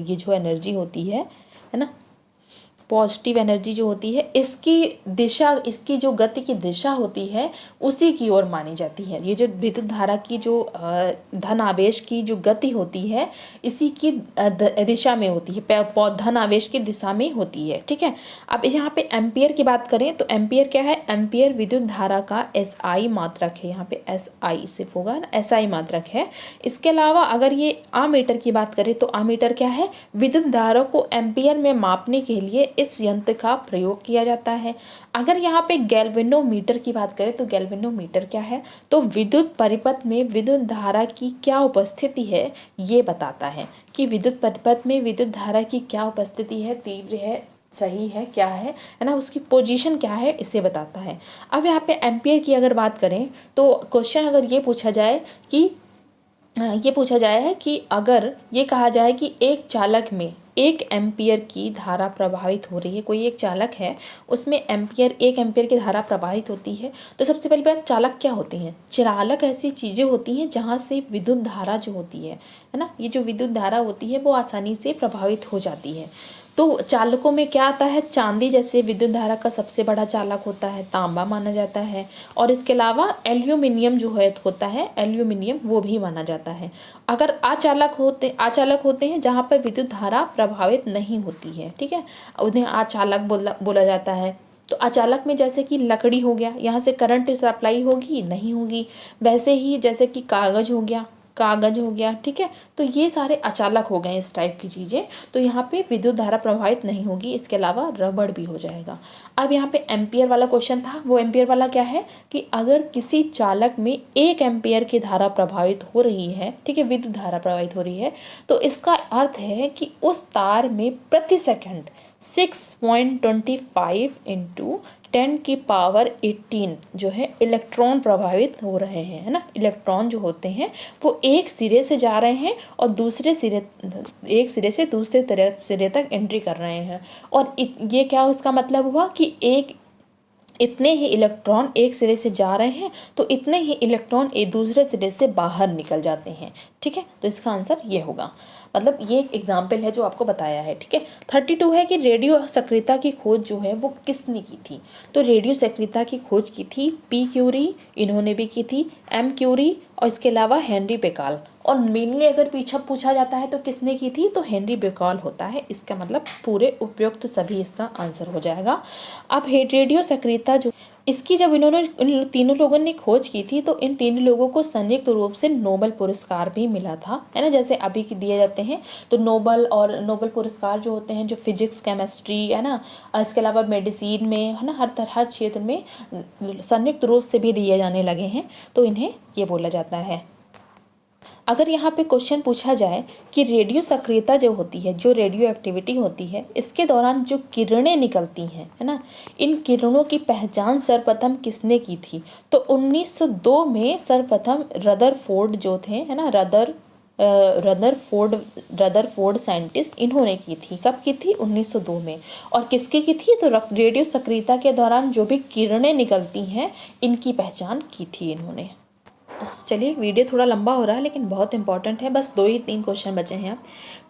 ये जो एनर्जी होती है ना, पॉजिटिव एनर्जी जो होती है इसकी दिशा, इसकी जो गति की दिशा होती है उसी की ओर मानी जाती है। ये जो विद्युत धारा की जो धन आवेश की जो गति होती है इसी की दिशा में होती है, धन आवेश की दिशा में होती है। ठीक है, अब यहाँ पे एम्पियर की बात करें तो एम्पियर क्या है, एम्पियर विद्युत धारा का SI मात्रक है। यहाँ पे SI सिर्फ होगा ना, SI मात्रक है। इसके अलावा अगर ये आमीटर की बात करें तो आमीटर क्या है, विद्युत धारा को एम्पियर में मापने के लिए इस यंत्र का प्रयोग किया जाता है। अगर यहाँ पे गैल्वेनोमीटर की बात करें तो गैल्वेनोमीटर क्या है, तो विद्युत परिपथ में विद्युत धारा की क्या उपस्थिति है ये बताता है कि विद्युत परिपथ में विद्युत धारा की क्या उपस्थिति है, तीव्र है, सही है, क्या है ना, उसकी पोजीशन क्या है, इसे बताता है। अब यहाँ पे एम्पियर की अगर बात करें तो क्वेश्चन अगर ये पूछा जाए कि अगर ये कहा जाए कि एक चालक में 1 एम्पियर की धारा प्रवाहित हो रही है, कोई एक चालक है उसमें 1 एम्पियर की धारा प्रवाहित होती है, तो सबसे पहली बात चालक क्या होते हैं, चालक ऐसी चीज़ें होती हैं जहाँ से विद्युत धारा जो होती है ना, ये जो विद्युत धारा होती है वो आसानी से प्रभावित हो जाती है। तो चालकों में क्या आता है, चांदी जैसे विद्युत धारा का सबसे बड़ा चालक होता है, तांबा माना जाता है, और इसके अलावा एल्यूमिनियम जो होता है एल्यूमिनियम वो भी माना जाता है। अगर अचालक होते हैं जहाँ पर विद्युत धारा प्रभावित नहीं होती है, ठीक है, उन्हें अचालक बोला जाता है। तो अचालक में जैसे कि लकड़ी हो गया, यहाँ से करंट सप्लाई होगी नहीं होगी, वैसे ही जैसे कि कागज हो गया, ठीक है, तो ये सारे अचालक हो गए इस टाइप की चीज़ें, तो यहाँ पे विद्युत धारा प्रभावित नहीं होगी। इसके अलावा रबड़ भी हो जाएगा। अब यहाँ पे एम्पियर वाला क्वेश्चन था, वो एम्पियर वाला क्या है कि अगर किसी चालक में 1 एम्पियर की धारा प्रभावित हो रही है, ठीक है, विद्युत धारा प्रभावित हो रही है, तो इसका अर्थ है कि उस तार में प्रति सेकंड 6.25 इंटू 10⁻18 जो है इलेक्ट्रॉन प्रभावित हो रहे हैं, है ना। इलेक्ट्रॉन जो होते हैं वो एक सिरे से जा रहे हैं और एक सिरे से दूसरे सिरे तक एंट्री कर रहे हैं, और ये क्या उसका मतलब हुआ कि इतने ही इलेक्ट्रॉन एक सिरे से जा रहे हैं तो इतने ही इलेक्ट्रॉन एक दूसरे सिरे से बाहर निकल जाते हैं, ठीक है। तो इसका आंसर ये होगा, मतलब ये एक एग्जाम्पल है जो आपको बताया है, ठीक है। 32 है कि रेडियो सक्रियता की खोज जो है वो किसने की थी, तो रेडियो सक्रियता की खोज की थी P क्यूरी, इन्होंने भी की थी, M क्यूरी, और इसके अलावा हेनरी बेकाल। और मेनली अगर पीछे पूछा जाता है तो किसने की थी, तो हेनरी बेकाल होता है। इसका मतलब पूरे उपयुक्त सभी इसका आंसर हो जाएगा। अब रेडियो सक्रियता जो इसकी जब इन तीनों लोगों ने खोज की थी तो इन तीनों लोगों को संयुक्त रूप से नोबेल पुरस्कार भी मिला था, है ना, जैसे अभी दिए जाते हैं। तो नोबेल पुरस्कार जो होते हैं, जो फिजिक्स, केमिस्ट्री, है ना, इसके अलावा मेडिसिन में, है ना, हर क्षेत्र में संयुक्त रूप से भी दिए जाने लगे हैं, तो इन्हें ये बोला जाता है। अगर यहाँ पे क्वेश्चन पूछा जाए कि रेडियो सक्रियता जो होती है, जो रेडियो एक्टिविटी होती है, इसके दौरान जो किरणें निकलती हैं, है ना, इन किरणों की पहचान सर्वप्रथम किसने की थी, तो 1902 में सर्वप्रथम रदरफोर्ड जो थे, है ना, रदरफोर्ड साइंटिस्ट, इन्होंने की थी। कब की थी, 1902 में। और किसकी की थी, तो रेडियो सक्रियता के दौरान जो भी किरणें निकलती हैं इनकी पहचान की थी इन्होंने। चलिए, वीडियो थोड़ा लंबा हो रहा है लेकिन बहुत इंपॉर्टेंट है, बस 2 ही 3 क्वेश्चन बचे हैं। अब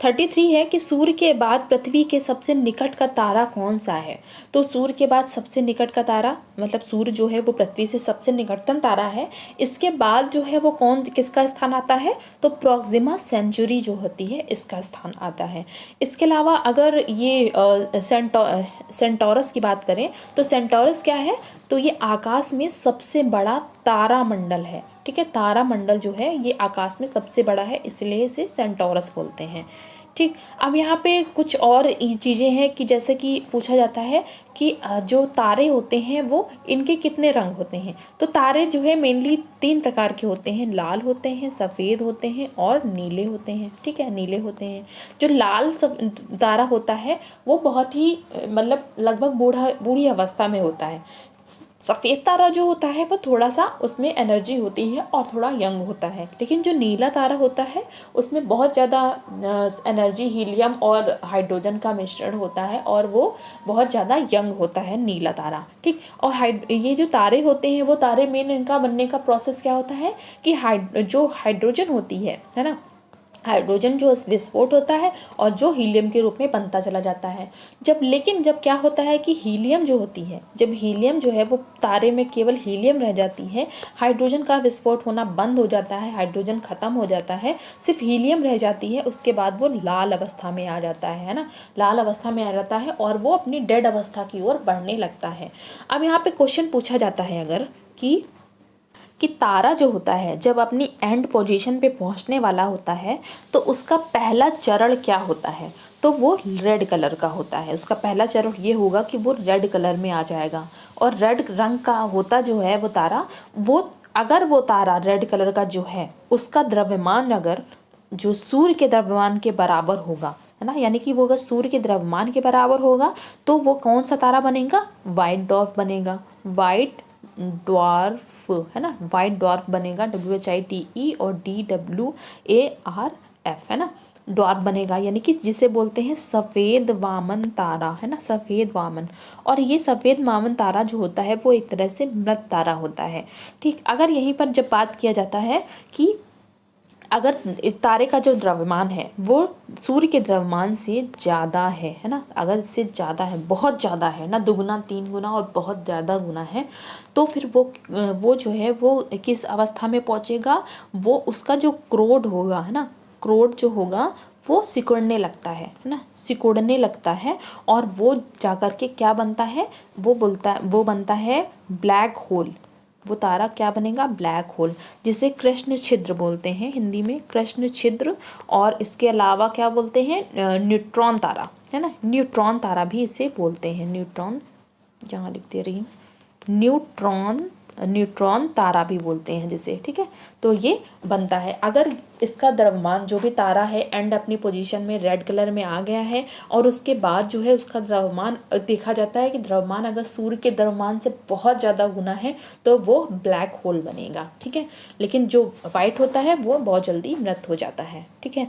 33 है कि सूर्य के बाद पृथ्वी के सबसे निकट का तारा कौन सा है, तो सूर्य के बाद सबसे निकट का तारा, मतलब सूर्य जो है वो पृथ्वी से सबसे निकटतम तारा है। इसके बाद जो है वो किसका स्थान आता है, तो प्रोक्सिमा सेंचुरी जो होती है इसका स्थान आता है। इसके अलावा अगर ये सेंटोरस की बात करें तो सेंटोरस क्या है, तो ये आकाश में सबसे बड़ा तारामंडल है, ठीक है। तारामंडल जो है ये आकाश में सबसे बड़ा है, इसलिए इसे सेंटोरस बोलते हैं, ठीक। अब यहाँ पे कुछ और चीज़ें हैं कि जैसे कि पूछा जाता है कि जो तारे होते हैं वो इनके कितने रंग होते हैं, तो तारे जो है मेनली 3 प्रकार के होते हैं, लाल होते हैं, सफ़ेद होते हैं और नीले होते हैं, ठीक है, नीले होते हैं। जो लाल तारा होता है वो बहुत ही मतलब लगभग बूढ़ी अवस्था में होता है। सफ़ेद तारा जो होता है वो थोड़ा सा उसमें एनर्जी होती है और थोड़ा यंग होता है, लेकिन जो नीला तारा होता है उसमें बहुत ज़्यादा एनर्जी, हीलियम और हाइड्रोजन का मिश्रण होता है और वो बहुत ज़्यादा यंग होता है नीला तारा, ठीक। और ये जो तारे होते हैं वो तारे मेन इनका बनने का प्रोसेस क्या होता है कि जो हाइड्रोजन होती है ना, हाइड्रोजन जो विस्फोट होता है और जो हीलियम के रूप में बनता चला जाता है। लेकिन जब क्या होता है कि हीलियम जो होती है, जब हीलियम जो है वो तारे में केवल हीलियम रह जाती है, हाइड्रोजन का विस्फोट होना बंद हो जाता है, हाइड्रोजन खत्म हो जाता है, सिर्फ हीलियम रह जाती है, उसके बाद वो लाल अवस्था में आ जाता है ना, लाल अवस्था में आ जाता है और वो अपनी डेड अवस्था की ओर बढ़ने लगता है। अब यहाँ पे क्वेश्चन पूछा जाता है अगर कि तारा जो होता है जब अपनी एंड पोजीशन पे पहुंचने वाला होता है तो उसका पहला चरण क्या होता है, तो वो रेड कलर का होता है। उसका पहला चरण ये होगा कि वो रेड कलर में आ जाएगा, और रेड रंग का होता जो है वो तारा, अगर वो तारा रेड कलर का जो है उसका द्रव्यमान अगर जो सूर्य के द्रव्यमान के बराबर होगा, है ना, यानी कि वो अगर सूर्य के द्रव्यमान के बराबर होगा तो वो कौन सा तारा बनेगा, वाइट डॉर्फ बनेगा, वाइट ड्वार्फ, है ना, वाइट ड्वार्फ बनेगा, WHITE और DWARF, है ना, ड्वार्फ बनेगा, यानी कि जिसे बोलते हैं सफ़ेद वामन तारा, है ना, सफ़ेद वामन। और ये सफ़ेद वामन तारा जो होता है वो एक तरह से मृत तारा होता है। ठीक, अगर यहीं पर जब बात किया जाता है कि अगर इस तारे का जो द्रव्यमान है वो सूर्य के द्रव्यमान से ज़्यादा है ना, अगर इससे ज़्यादा है, बहुत ज़्यादा है ना, दुगुना, 3 गुना और बहुत ज़्यादा गुना है, तो फिर वो जो है वो किस अवस्था में पहुँचेगा, वो उसका जो क्रोड होगा, है ना, क्रोड जो होगा वो सिकुड़ने लगता है ना, सिकुड़ने लगता है, और वो जाकर के क्या बनता है, वो बनता है ब्लैक होल। वो तारा क्या बनेगा, ब्लैक होल, जिसे कृष्ण छिद्र बोलते हैं हिंदी में, कृष्ण छिद्र। और इसके अलावा क्या बोलते हैं, न्यूट्रॉन तारा, है ना, न्यूट्रॉन तारा भी इसे बोलते हैं, न्यूट्रॉन, यहाँ लिख दे रही हूँ, न्यूट्रॉन तारा भी बोलते हैं जिसे। ठीक है, तो ये बनता है अगर इसका द्रव्यमान जो भी तारा है एंड अपनी पोजीशन में रेड कलर में आ गया है, और उसके बाद जो है उसका द्रव्यमान देखा जाता है कि द्रव्यमान अगर सूर्य के द्रव्यमान से बहुत ज़्यादा गुना है तो वो ब्लैक होल बनेगा। ठीक है, लेकिन जो वाइट होता है वो बहुत जल्दी मृत हो जाता है। ठीक है,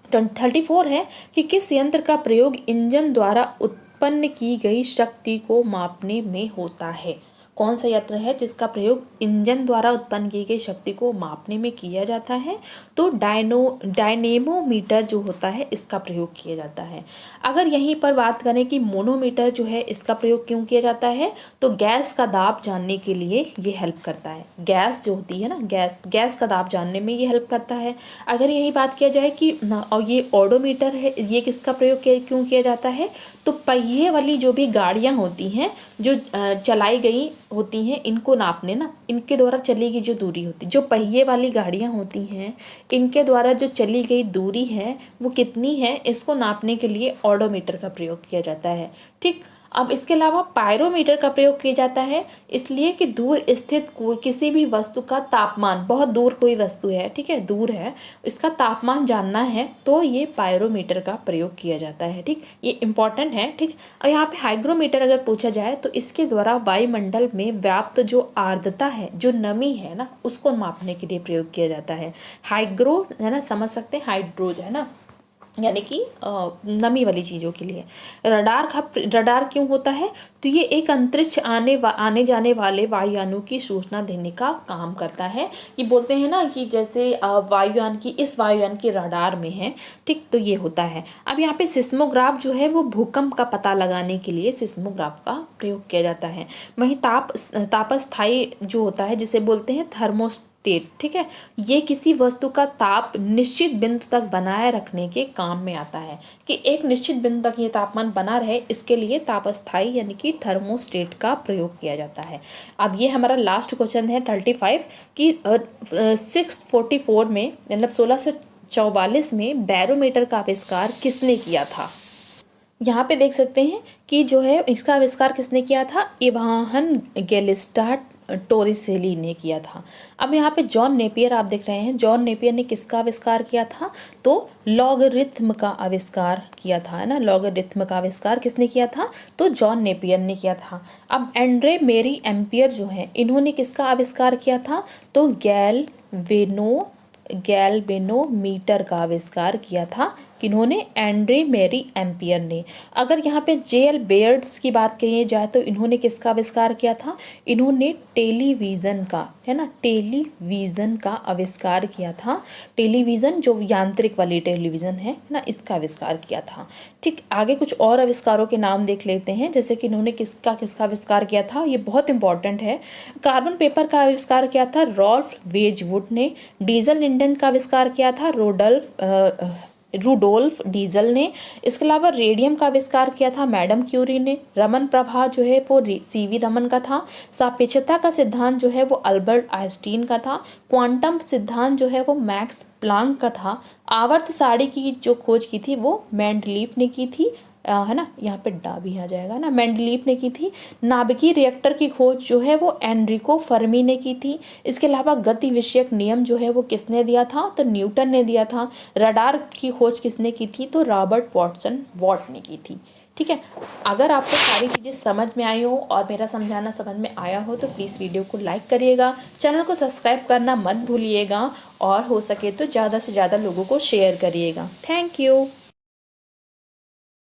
34 है कि किस यंत्र का प्रयोग इंजन द्वारा उत्पन्न की गई शक्ति को मापने में होता है। कौन सा यंत्र है जिसका प्रयोग इंजन द्वारा उत्पन्न की गई शक्ति को मापने में किया जाता है, तो डायनेमोमीटर जो होता है इसका प्रयोग किया जाता है। अगर यहीं पर बात करें कि मोनोमीटर जो है इसका प्रयोग क्यों किया जाता है, तो गैस का दाब जानने के लिए ये हेल्प करता है। गैस जो होती है ना, गैस का दाब जानने में ये हेल्प करता है। अगर यही बात किया जाए कि और ये ऑडोमीटर है, ये किसका प्रयोग क्यों किया जाता है, तो पहिए वाली जो भी गाड़ियाँ होती हैं जो चलाई गई होती हैं, इनको नापने ना, इनके द्वारा चली गई जो दूरी होती है, जो पहिए वाली गाड़ियाँ होती हैं इनके द्वारा जो चली गई दूरी है वो कितनी है, इसको नापने के लिए ऑडोमीटर का प्रयोग किया जाता है। ठीक, अब इसके अलावा पायरोमीटर का प्रयोग किया जाता है, इसलिए कि दूर स्थित कोई किसी भी वस्तु का तापमान, बहुत दूर कोई वस्तु है, ठीक है, दूर है, इसका तापमान जानना है तो ये पायरोमीटर का प्रयोग किया जाता है। ठीक, ये इंपॉर्टेंट है। ठीक, और यहाँ पे हाइग्रोमीटर अगर पूछा जाए तो इसके द्वारा वायुमंडल में व्याप्त जो आर्द्रता है, जो नमी है ना, उसको मापने के लिए प्रयोग किया जाता है। हाइग्रो है ना, समझ सकते हैं, हाइड्रोज है ना, यानी कि नमी वाली चीज़ों के लिए। रडार क्यों होता है, तो ये एक अंतरिक्ष आने जाने वाले वायुयानों की सूचना देने का काम करता है। ये बोलते हैं ना कि जैसे वायुयान की, इस वायुयान की रडार में है। ठीक, तो ये होता है। अब यहाँ पे सिस्मोग्राफ जो है वो भूकंप का पता लगाने के लिए सिस्मोग्राफ का प्रयोग किया जाता है। वहीं तापस्थायी जो होता है जिसे बोलते हैं थर्मोस्टेट। ठीक है, ये किसी वस्तु का ताप निश्चित बिंदु तक बनाए रखने के काम में आता है, कि एक निश्चित बिंदु तक ये तापमान बना रहे, इसके लिए तापस्थायी यानी कि थर्मोस्टेट का प्रयोग किया जाता है। अब ये हमारा लास्ट क्वेश्चन है 35 कि 644 में, मतलब 1644 में बैरोमीटर का आविष्कार किसने किया था। यहाँ पे देख सकते हैं कि जो है इसका आविष्कार किसने किया था, इवाहन गैलिस्टा टोरिसेली ने किया था। अब यहाँ पे जॉन नेपियर आप देख रहे हैं, जॉन नेपियर ने किसका आविष्कार किया था, तो लॉगरिथम का आविष्कार किया था, है ना, लॉगरिथम का आविष्कार किसने किया था, तो जॉन नेपियर ने किया था। अब एंड्रे मेरी एम्पियर जो है, इन्होंने किसका आविष्कार किया था, तो गैल्वेनोमीटर का आविष्कार किया था किन्होंने? एंड्रे मैरी एम्पियर ने। अगर यहाँ पे जेएल बेयर्ड्स की बात कही जाए तो इन्होंने किसका आविष्कार किया था? इन्होंने टेलीविज़न का, है ना, टेलीविज़न का आविष्कार किया था। टेलीविज़न जो यांत्रिक वाली टेलीविज़न है ना, इसका आविष्कार किया था। ठीक, आगे कुछ और आविष्कारों के नाम देख लेते हैं, जैसे कि इन्होंने किसका किसका आविष्कार किया था, ये बहुत इंपॉर्टेंट है। कार्बन पेपर का आविष्कार किया था रॉल्फ वेजवुड ने। डीजल इंजन का आविष्कार किया था रूडोल्फ डीजल ने। इसके अलावा रेडियम का आविष्कार किया था मैडम क्यूरी ने। रमन प्रभा जो है वो सीवी रमन का था। सापेक्षता का सिद्धांत जो है वो अल्बर्ट आइंस्टीन का था। क्वांटम सिद्धांत जो है वो मैक्स प्लांक का था। आवर्त सारणी की जो खोज की थी वो मेंडलीफ ने की थी, है ना, यहाँ पे डा भी आ जाएगा ना, मेंडलीफ ने की थी। नाभिकीय रिएक्टर की खोज जो है वो एनरिको फर्मी ने की थी। इसके अलावा गति विषयक नियम जो है वो किसने दिया था? तो न्यूटन ने दिया था। रडार की खोज किसने की थी? तो रॉबर्ट वॉटसन वॉट ने की थी। ठीक है, अगर आपको सारी चीज़ें समझ में आई हो और मेरा समझाना समझ में आया हो तो प्लीज़ वीडियो को लाइक करिएगा, चैनल को सब्सक्राइब करना मत भूलिएगा और हो सके तो ज़्यादा से ज़्यादा लोगों को शेयर करिएगा। Thank you.